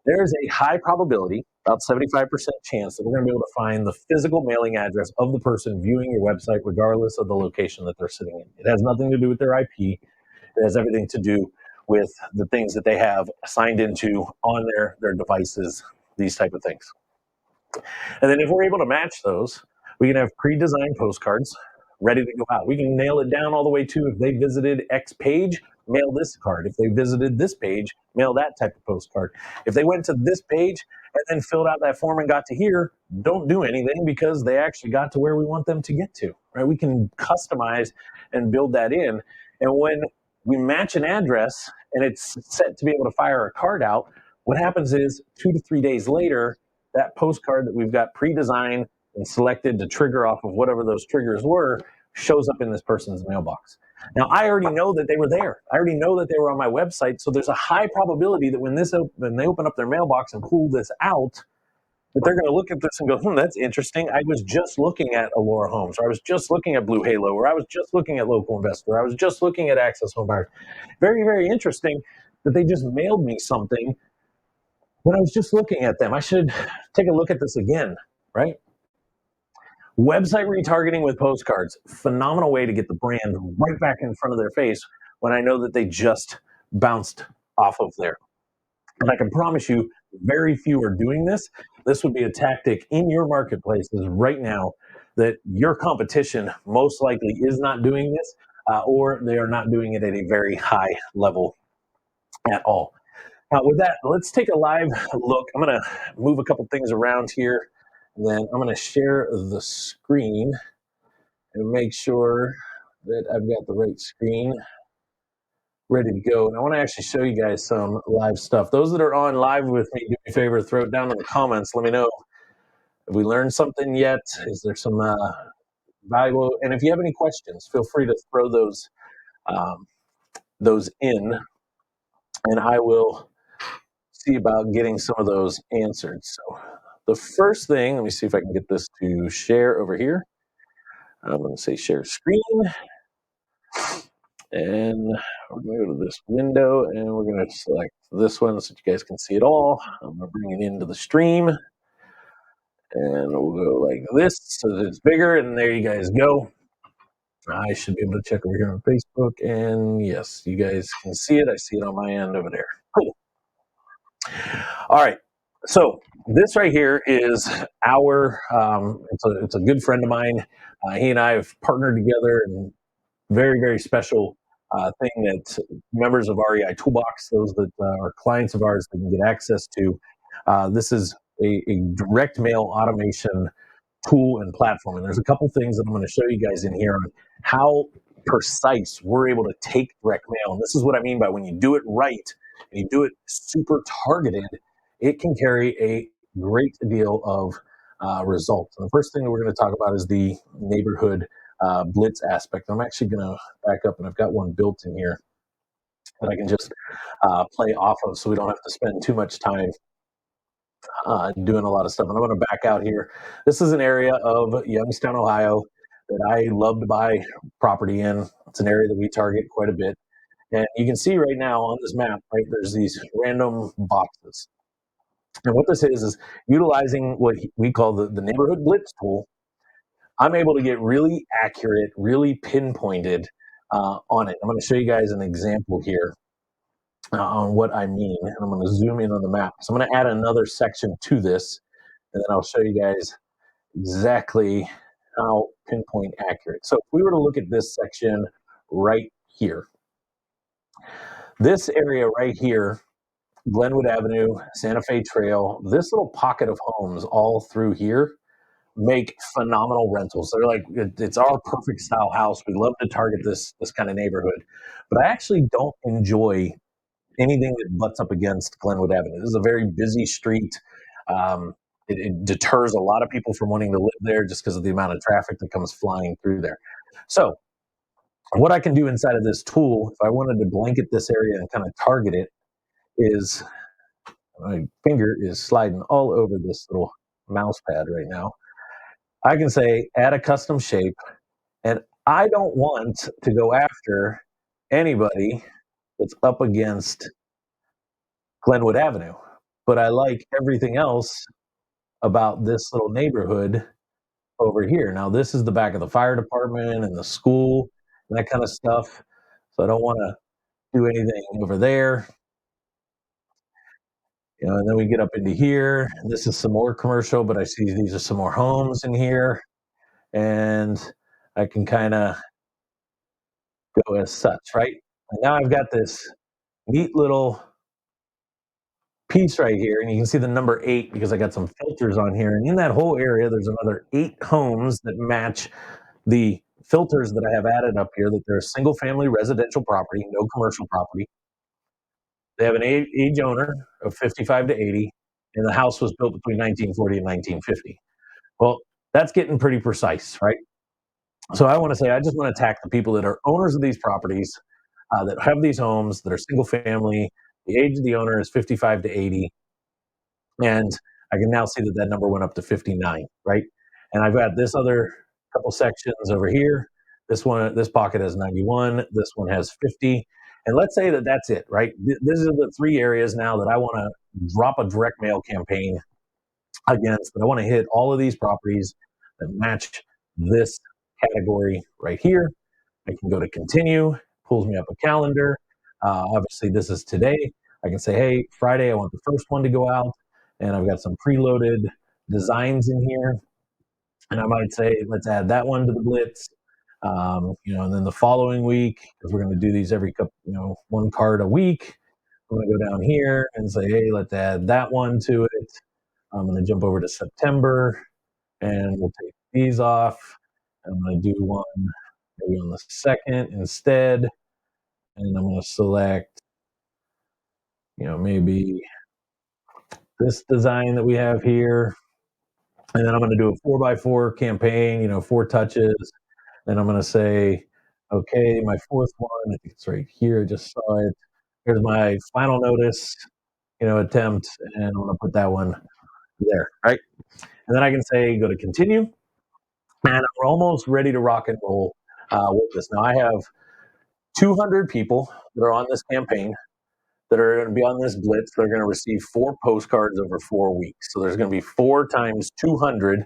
There is a high probability, about 75% chance, that we're going to be able to find the physical mailing address of the person viewing your website, regardless of the location that they're sitting in. It has nothing to do with their IP. It has everything to do with the things that they have signed into on their devices, these type of things. And then if we're able to match those, we can have pre-designed postcards ready to go out. We can nail it down all the way to, if they visited X page, mail this card. If they visited this page, mail that type of postcard. If they went to this page and then filled out that form and got to here, don't do anything, because they actually got to where we want them to get to, right? We can customize and build that in. And when we match an address and it's set to be able to fire a card out, what happens is 2 to 3 days later, that postcard that we've got pre-designed and selected to trigger off of whatever those triggers were shows up in this person's mailbox. Now, I already know that they were there. I already know that they were on my website. So there's a high probability that when they open up their mailbox and pull this out, that they're going to look at this and go, that's interesting. I was just looking at Allura Homes, or I was just looking at Blue Halo, or I was just looking at Local Investor, or I was just looking at Access Home Buyers. Very, very interesting that they just mailed me something when I was just looking at them. I should take a look at this again, right? Website retargeting with postcards, phenomenal way to get the brand right back in front of their face when I know that they just bounced off of there. And I can promise you, very few are doing this. This would be a tactic in your marketplaces right now that your competition most likely is not doing this, or they are not doing it at a very high level at all. With that, let's take a live look. I'm going to move a couple things around here, and then I'm going to share the screen and make sure that I've got the right screen ready to go. And I want to actually show you guys some live stuff. Those that are on live with me, do me a favor, throw it down in the comments. Let me know, have we learned something yet? Is there some valuable? And if you have any questions, feel free to throw those in, and I will see about getting some of those answered. So the first thing, let me see if I can get this to share over here. I'm going to say share screen, and we're going to go to this window, and we're going to select this one so you guys can see it all. I'm going to bring it into the stream, and we'll go like this so that it's bigger, and there you guys go. I should be able to check over here on Facebook, and yes, you guys can see it. I see it on my end over there. Cool. All right. So this right here is our, it's a good friend of mine. He and I have partnered together, and very, very special thing that members of REI Toolbox, those that are clients of ours, that can get access to. This is a direct mail automation tool and platform. And there's a couple things that I'm going to show you guys in here on how precise we're able to take direct mail. And this is what I mean by when you do it right and you do it super targeted, it can carry a great deal of results. And the first thing that we're going to talk about is the neighborhood blitz aspect. I'm actually going to back up, and I've got one built in here that I can just play off of, so we don't have to spend too much time doing a lot of stuff. And I'm going to back out here. This is an area of Youngstown, Ohio, that I love to buy property in. It's an area that we target quite a bit. And you can see right now on this map, right, there's these random boxes. And what this is utilizing what we call the neighborhood blitz tool. I'm able to get really accurate, really pinpointed on it. I'm going to show you guys an example here on what I mean. And I'm going to zoom in on the map. So I'm going to add another section to this, and then I'll show you guys exactly how pinpoint accurate. So if we were to look at this section right here, This area right here, Glenwood Avenue, Santa Fe Trail, this little pocket of homes all through here make phenomenal rentals. They're like it's our perfect style house. We love to target this kind of neighborhood, but I actually don't enjoy anything that butts up against Glenwood Avenue. This is a very busy street. Um, it deters a lot of people from wanting to live there just because of the amount of traffic that comes flying through there. So, what I can do inside of this tool, if I wanted to blanket this area and kind of target it, is my finger is sliding all over this little mouse pad right now. I can say add a custom shape, and I don't want to go after anybody that's up against Glenwood Avenue, but I like everything else about this little neighborhood over here. Now, this is the back of the fire department and the school and that kind of stuff. So I don't want to do anything over there. And then we get up into here. This is some more commercial, but I see these are some more homes in here. And I can kind of go as such, right? And now I've got this neat little piece right here, and you can see the number 8 because I got some filters on here. And in that whole area, there's another 8 homes that match the filters that I have added up here, that they're a single family residential property, no commercial property. They have an age owner of 55 to 80, and the house was built between 1940 and 1950. Well, that's getting pretty precise, right? So I want to say I just want to attack the people that are owners of these properties, that have these homes that are single family. The age of the owner is 55 to 80, and I can now see that that number went up to 59, right? And I've got this other couple sections over here. This pocket has 91. This one has 50. And let's say that that's it, right? This is the 3 areas now that I want to drop a direct mail campaign against. But I want to hit all of these properties that match this category right here. I can go to continue, pulls me up a calendar. Obviously, this is today. I can say, hey, Friday, I want the first one to go out. And I've got some preloaded designs in here. And I might say, let's add that one to the blitz. And then the following week, because we're going to do these every couple, one card a week. I'm going to go down here and say, hey, let's add that one to it. I'm going to jump over to September and we'll take these off. I'm going to do one maybe on the second instead. And I'm going to select, maybe this design that we have here. And then I'm going to do a 4x4 campaign, 4 touches. Then I'm going to say, okay, my fourth one, I think it's right here. I just saw it. Here's my final notice, attempt. And I'm going to put that one there, right? And then I can say, go to continue. And we're almost ready to rock and roll with this. Now I have 200 people that are on this campaign that are going to be on this blitz. They're going to receive 4 postcards over 4 weeks. So there's going to be 4 times 200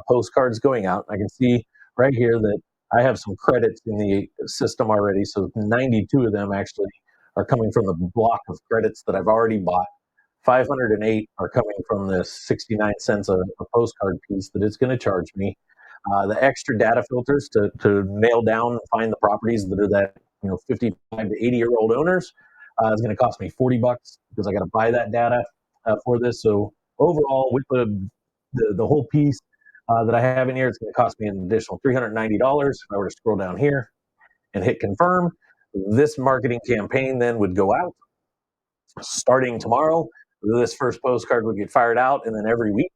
postcards going out. I can see right here that I have some credits in the system already. So 92 of them actually are coming from the block of credits that I've already bought. 508 are coming from this 69 cents a postcard piece that it's going to charge me. The extra data filters to nail down and find the properties that are that 55 to 80-year-old owners is going to cost me $40 because I got to buy that data for this. So overall, with the whole piece that I have in here, it's going to cost me an additional $390. If I were to scroll down here and hit confirm, this marketing campaign then would go out starting tomorrow. This first postcard would get fired out, and then every week,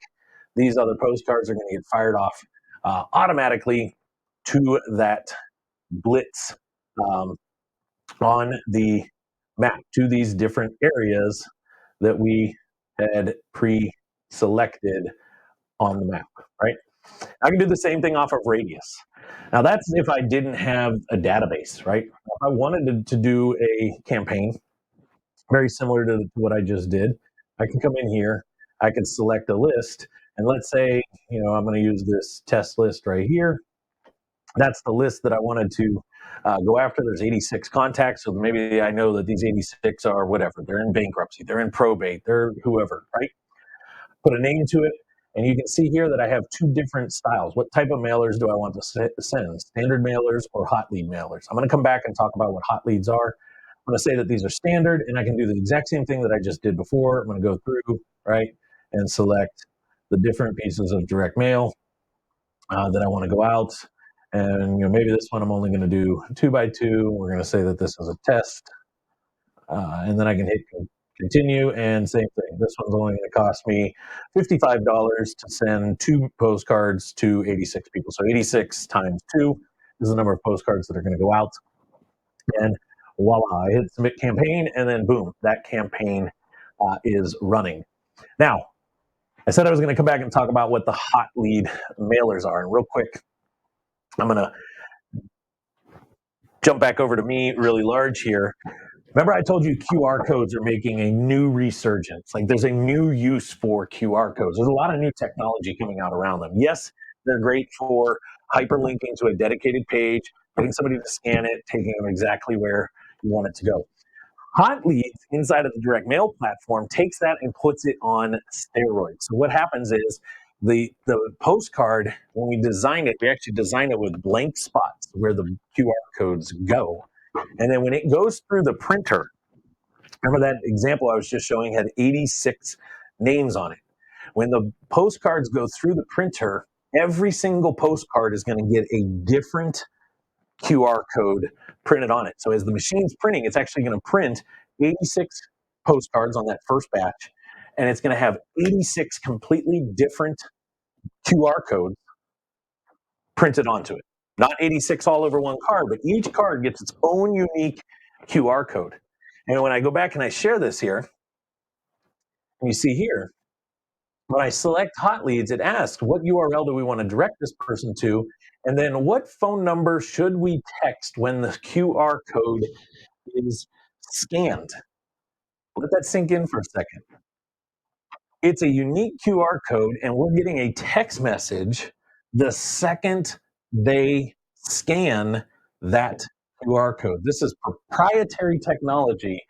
these other postcards are going to get fired off automatically to that blitz um, on the map, to these different areas that we had pre-selected on the map, right? I can do the same thing off of Radius. Now that's if I didn't have a database, right? If I wanted to do a campaign very similar to what I just did, I can come in here, I can select a list, and let's say, I'm going to use this test list right here. That's the list that I wanted to go after. There's 86 contacts, so maybe I know that these 86 are whatever. They're in bankruptcy, they're in probate, they're whoever, right? Put a name to it, and you can see here that I have 2 different styles. What type of mailers do I want to send? Standard mailers or hot lead mailers? I'm going to come back and talk about what hot leads are. going to say that these are standard, and I can do the exact same thing that I just did before. I'm going to go through, right, and select the different pieces of direct mail that I want to go out. And maybe this one I'm only going to do 2 by 2. We're going to say that this is a test, and then I can hit continue, and same thing. This one's only going to cost me $55 to send 2 postcards to 86 people. So 86 times 2 is the number of postcards that are going to go out. And voila, I hit submit campaign, and then boom, that campaign is running. Now, I said I was going to come back and talk about what the hot lead mailers are. And real quick, I'm going to jump back over to me really large here. Remember, I told you QR codes are making a new resurgence. Like there's a new use for QR codes. There's a lot of new technology coming out around them. Yes, they're great for hyperlinking to a dedicated page, getting somebody to scan it, taking them exactly where you want it to go. Hot Leads inside of the direct mail platform takes that and puts it on steroids. So what happens is the postcard, when we design it, we actually design it with blank spots where the QR codes go. And then when it goes through the printer, remember that example I was just showing had 86 names on it. When the postcards go through the printer, every single postcard is going to get a different QR code printed on it. So as the machine's printing, it's actually going to print 86 postcards on that first batch, and it's going to have 86 completely different QR codes printed onto it. Not 86 all over one card, but each card gets its own unique QR code. And when I go back and I share this here, and you see here, when I select Hot Leads, it asks, what URL do we want to direct this person to? And then what phone number should we text when the QR code is scanned? Let that sink in for a second. It's a unique QR code, and we're getting a text message the second they scan that QR code. This is proprietary technology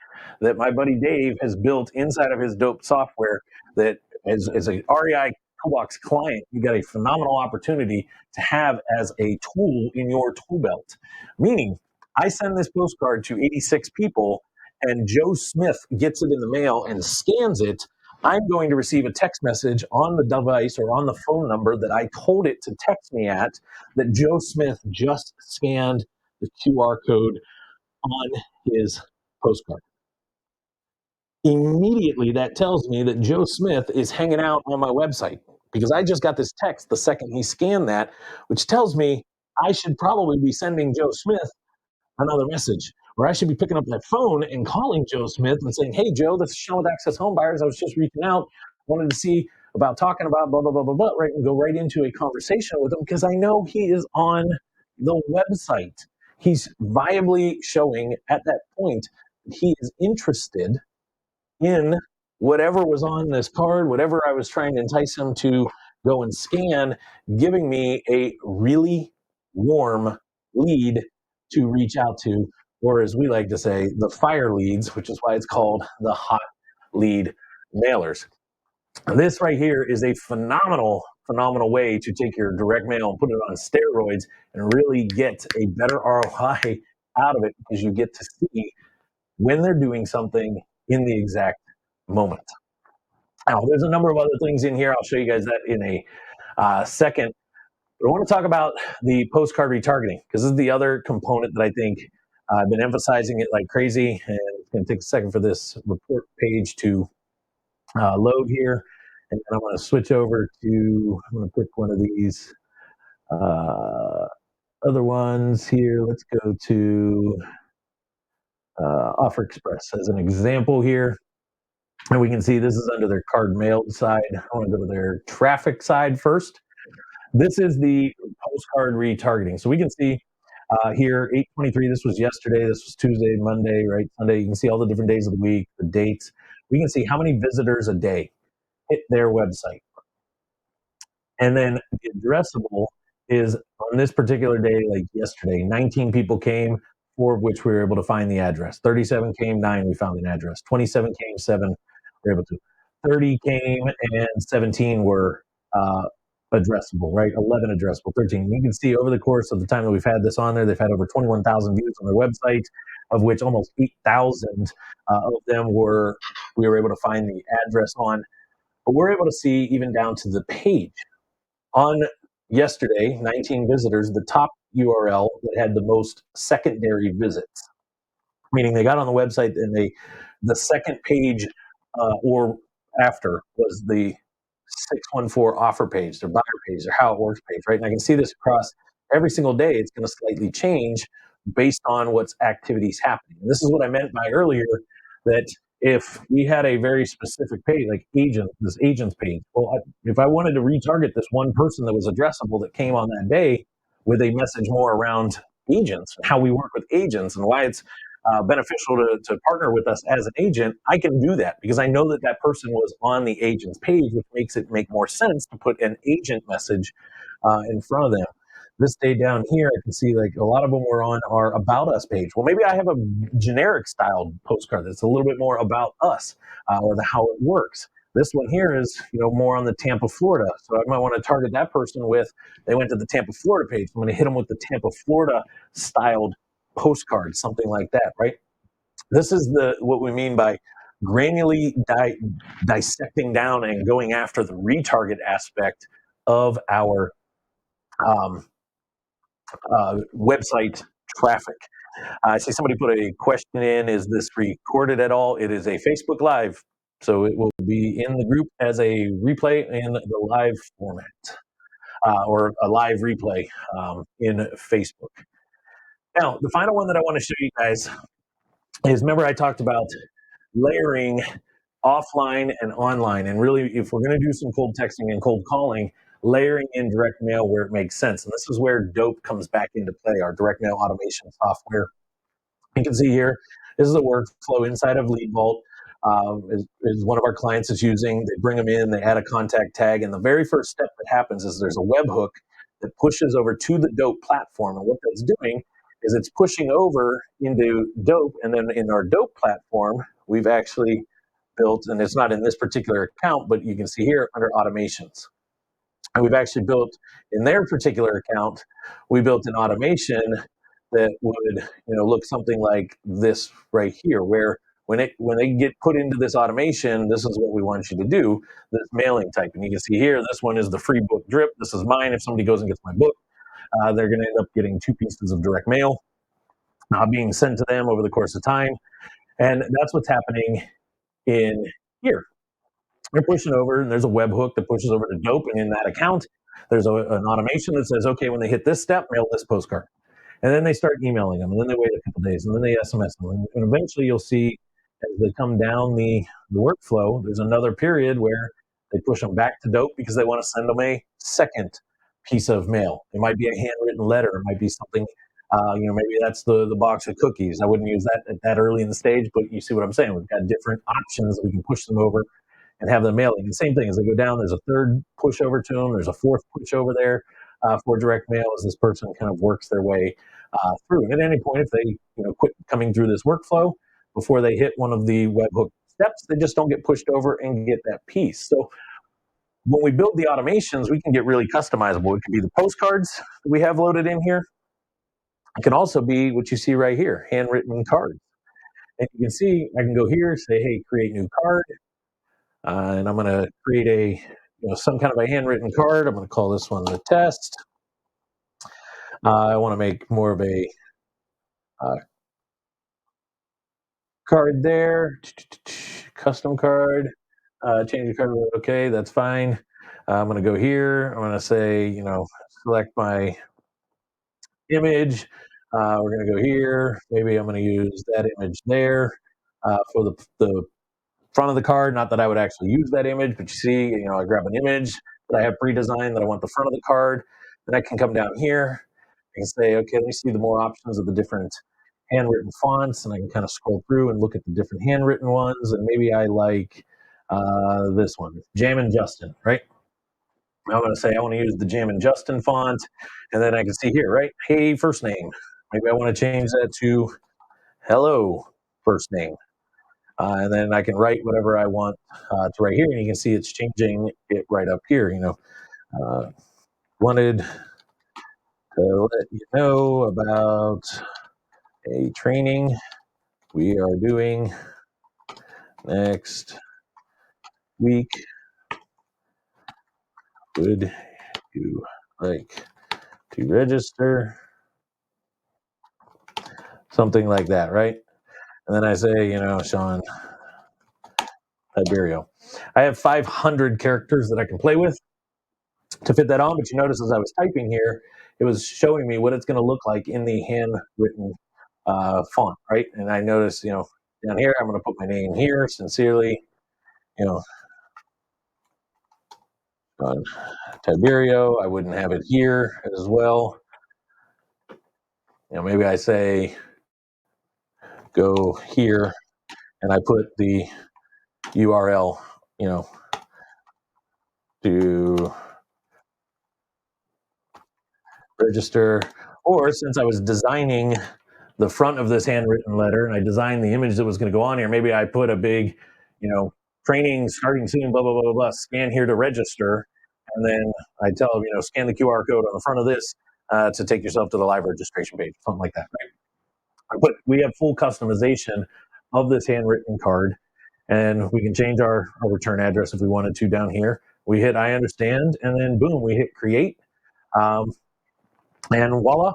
that my buddy Dave has built inside of his dope software that as a REI Toolbox client, you got a phenomenal opportunity to have as a tool in your tool belt. Meaning, I send this postcard to 86 people, and Joe Smith gets it in the mail and scans it. I'm going to receive a text message on the device or on the phone number that I told it to text me at that Joe Smith just scanned the QR code on his postcard. Immediately, that tells me that Joe Smith is hanging out on my website because I just got this text the second he scanned that, which tells me I should probably be sending Joe Smith another message, where I should be picking up that phone and calling Joe Smith and saying, "Hey, Joe, this is Sean with Access Home Buyers. I was just reaching out, wanted to see about talking about blah blah blah blah blah." Right, and go right into a conversation with him because I know he is on the website. He's viably showing at that point that he is interested in whatever was on this card, whatever I was trying to entice him to go and scan, giving me a really warm lead to reach out to, or as we like to say, the fire leads, which is why it's called the hot lead mailers. And this right here is a phenomenal way to take your direct mail and put it on steroids and really get a better ROI out of it because you get to see when they're doing something in the exact moment. Now, there's a number of other things in here. I'll show you guys that in a second. But I want to talk about the postcard retargeting because this is the other component that I think I've been emphasizing it like crazy. And it's going to take a second for this report page to load here. And then I'm going to switch over to, I'm going to pick one of these other ones here. Let's go to Offer Express as an example here. And we can see this is under their card mailed side. I want to go to their traffic side first. This is the postcard retargeting. So we can see here, 8/23, this was yesterday, this was Tuesday, Monday, right? Sunday. You can see all the different days of the week, the dates. We can see how many visitors a day hit their website. And then the addressable is on this particular day, like yesterday, 19 people came, 4 of which we were able to find the address. 37 came, 9 we found an address. 27 came, 7 we were able to. 30 came, and 17 were addressable, right? 11 addressable, 13. You can see over the course of the time that we've had this on there, they've had over 21,000 views on their website, of which almost 8,000 of them we were able to find the address on. But we're able to see even down to the page on yesterday, 19 visitors, the top URL that had the most secondary visits, meaning they got on the website and the second page or after was the 614 offer page, their buyer page, their how it works page, right? And I can see this across every single day. It's going to slightly change based on what's activities happening. And this is what I meant by earlier, that if we had a very specific page, like this agents page, well, if I wanted to retarget this one person that was addressable that came on that day with a message more around agents, how we work with agents, and why it's beneficial to partner with us as an agent, I can do that because I know that that person was on the agent's page, which makes it make more sense to put an agent message in front of them. This day down here, I can see like a lot of them were on our About Us page. Well, maybe I have a generic styled postcard that's a little bit more about us or how it works. This one here is, more on the Tampa, Florida. So I might want to target that person with, they went to the Tampa, Florida page. I'm going to hit them with the Tampa, Florida styled postcard, something like that, right? This is what we mean by granularly dissecting down and going after the retarget aspect of our um, website traffic. I see somebody put a question in: is this recorded at all? It is a Facebook Live, so it will be in the group as a replay in the live format, or a live replay in Facebook. Now, the final one that I want to show you guys is, remember I talked about layering offline and online. And really, if we're going to do some cold texting and cold calling, layering in direct mail where it makes sense. And this is where Dope comes back into play, our direct mail automation software. You can see here, this is a workflow inside of Lead Vault. Is one of our clients is using. They bring them in, they add a contact tag, and the very first step that happens is there's a webhook that pushes over to the Dope platform. And what that's doing is it's pushing over into Dope, and then in our Dope platform, we've actually built, and it's not in this particular account, but you can see here under automations. And we've actually built in their particular account, we built an automation that would, look something like this right here, where when they get put into this automation, this is what we want you to do, this mailing type. And you can see here, this one is the free book drip. This is mine. If somebody goes and gets my book, they're going to end up getting 2 pieces of direct mail being sent to them over the course of time. And that's what's happening in here. They're pushing over, and there's a webhook that pushes over to Dope, and in that account, there's an automation that says, okay, when they hit this step, mail this postcard. And then they start emailing them, and then they wait a couple days, and then they SMS them. And eventually you'll see as they come down the workflow, there's another period where they push them back to Dope because they want to send them a second piece of mail. It might be a handwritten letter. It might be something, maybe that's the box of cookies. I wouldn't use that at that early in the stage, but you see what I'm saying. We've got different options that we can push them over and have them mailing. And same thing, as they go down, there's a third push over to them. There's a fourth push over there for direct mail as this person kind of works their way through. And at any point, if they quit coming through this workflow before they hit one of the webhook steps, they just don't get pushed over and get that piece. So when we build the automations, we can get really customizable. It can be the postcards that we have loaded in here. It can also be what you see right here, handwritten cards. And you can see, I can go here, say, hey, create new card. And I'm going to create some kind of a handwritten card. I'm going to call this one the test. I want to make more of a uh, card there, custom card, change the card. Okay, that's fine. I'm going to go here. I'm going to say, select my image. We're going to go here. Maybe I'm going to use that image there for the front of the card. Not that I would actually use that image, but you see, I grab an image that I have pre-designed that I want the front of the card. Then I can come down here and say, okay, let me see the more options of the different handwritten fonts, and I can kind of scroll through and look at the different handwritten ones. And maybe I like this one, Jammin' Justin, right? I'm going to say I want to use the Jammin' Justin font, and then I can see here, right? Hey, first name. Maybe I want to change that to hello, first name. And then I can write whatever I want to right here, and you can see it's changing it right up here. Uh, Wanted to let you know about a training we are doing next week. Would you like to register? Something like that, right? And then I say, Sean Tiberio. I have 500 characters that I can play with to fit that on, but you notice as I was typing here, it was showing me what it's going to look like in the handwritten font, right? And I noticed, down here, I'm going to put my name here, sincerely, you know, on Tiberio. I wouldn't have it here as well. Maybe I say go here and I put the URL, to register. Or since I was designing the front of this handwritten letter and I designed the image that was going to go on here, maybe I put a big, you know, training starting soon, blah, blah, blah, blah, blah, scan here to register. And then I tell them, scan the QR code on the front of this to take yourself to the live registration page, something like that, right? But we have full customization of this handwritten card, and we can change our return address if we wanted to down here. We hit I understand, and then boom, we hit create. Um, and voila,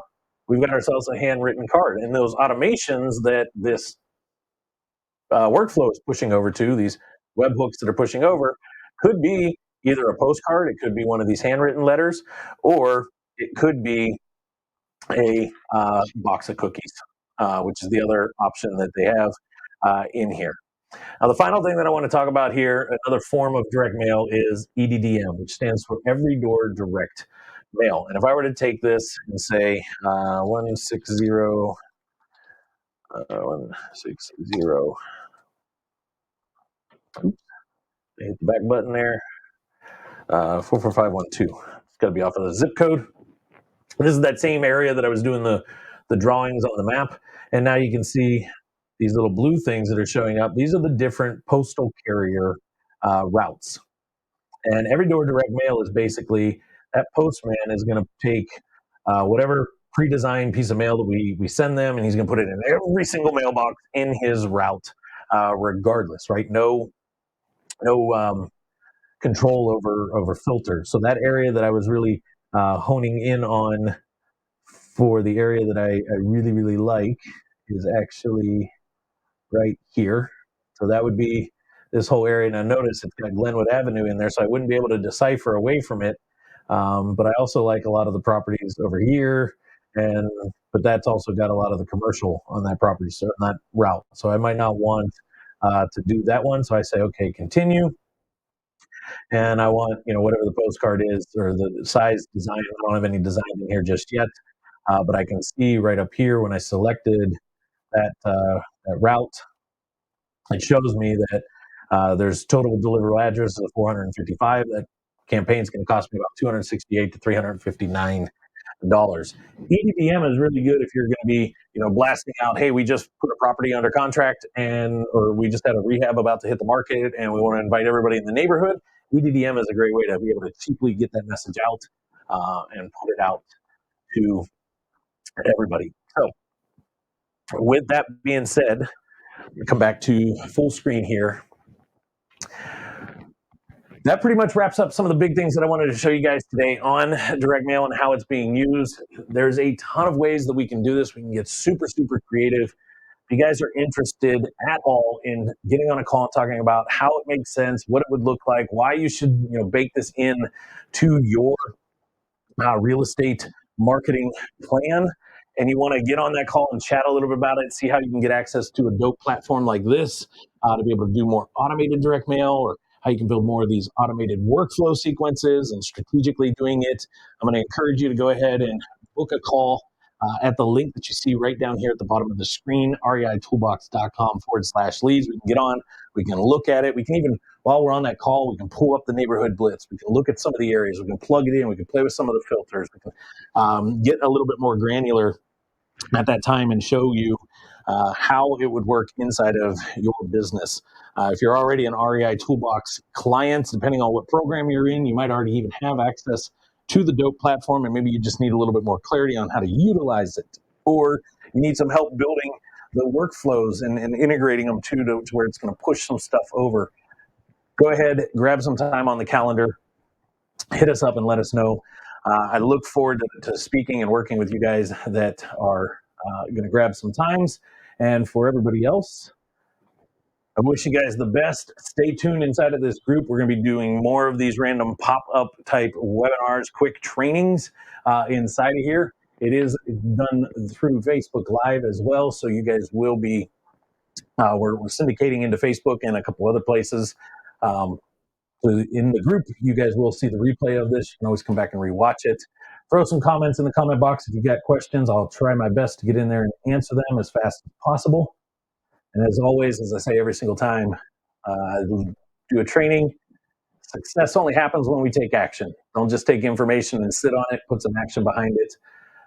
we've got ourselves a handwritten card. And those automations that this workflow is pushing over to, these webhooks that are pushing over, could be either a postcard, it could be one of these handwritten letters, or it could be a box of cookies, which is the other option that they have in here. Now, the final thing that I want to talk about here, another form of direct mail, is EDDM, which stands for Every Door Direct Mail. And if I were to take this and say 160, 160, hit the back button there, 44512. It's got to be off of the zip code. This is that same area that I was doing the drawings on the map. And now you can see these little blue things that are showing up. These are the different postal carrier routes. And every door direct mail is basically that postman is going to take whatever pre-designed piece of mail that we send them, and he's going to put it in every single mailbox in his route, regardless, right? No control over filters. So that area that I was really honing in on for the area that I really really like is actually right here. So that would be this whole area. Now notice it's got Glenwood Avenue in there, so I wouldn't be able to decipher away from it. But I also like a lot of the properties over here, and but that's also got a lot of the commercial on that property, so on that route. So I might not want to do that one. So I say, okay, continue, and I want whatever the postcard is or the size design. I don't have any design in here just yet, but I can see right up here when I selected that route, it shows me that there's total deliverable addresses of 455. That campaign is going to cost me about 268 to 359 dollars. EDPM is really good if you're going to be, blasting out, hey, we just put a property under contract or we just had a rehab about to hit the market and we want to invite everybody in the neighborhood. EDDM is a great way to be able to cheaply get that message out and put it out to everybody. So, with that being said, come back to full screen here. That pretty much wraps up some of the big things that I wanted to show you guys today on direct mail and how it's being used. There's a ton of ways that we can do this. We can get super, super creative. If you guys are interested at all in getting on a call and talking about how it makes sense, what it would look like, why you should bake this in to your real estate marketing plan, and you want to get on that call and chat a little bit about it, see how you can get access to a dope platform like this to be able to do more automated direct mail, or how you can build more of these automated workflow sequences and strategically doing it, I'm going to encourage you to go ahead and book a call at the link that you see right down here at the bottom of the screen, reitoolbox.com/leads. We can get on, we can look at it, we can even, while we're on that call, we can pull up the neighborhood blitz. We can look at some of the areas. We can plug it in. We can play with some of the filters. We can get a little bit more granular at that time and show you how it would work inside of your business. If you're already an REI Toolbox client, depending on what program you're in, you might already even have access to the Dope platform, and maybe you just need a little bit more clarity on how to utilize it, or you need some help building the workflows and integrating them to where it's going to push some stuff over. Go ahead, grab some time on the calendar, hit us up and let us know. I look forward to speaking and working with you guys that are going to grab some times. And for everybody else, I wish you guys the best. Stay tuned inside of this group. We're going to be doing more of these random pop up type webinars, quick trainings inside of here. It is done through Facebook Live as well. So you guys will be, we're syndicating into Facebook and a couple other places. So in the group, you guys will see the replay of this. You can always come back and rewatch it. Throw some comments in the comment box if you got questions. I'll try my best to get in there and answer them as fast as possible. And as always, as I say every single time, do a training. Success only happens when we take action. Don't just take information and sit on it. Put some action behind it.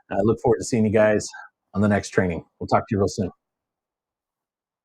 I look forward to seeing you guys on the next training. We'll talk to you real soon.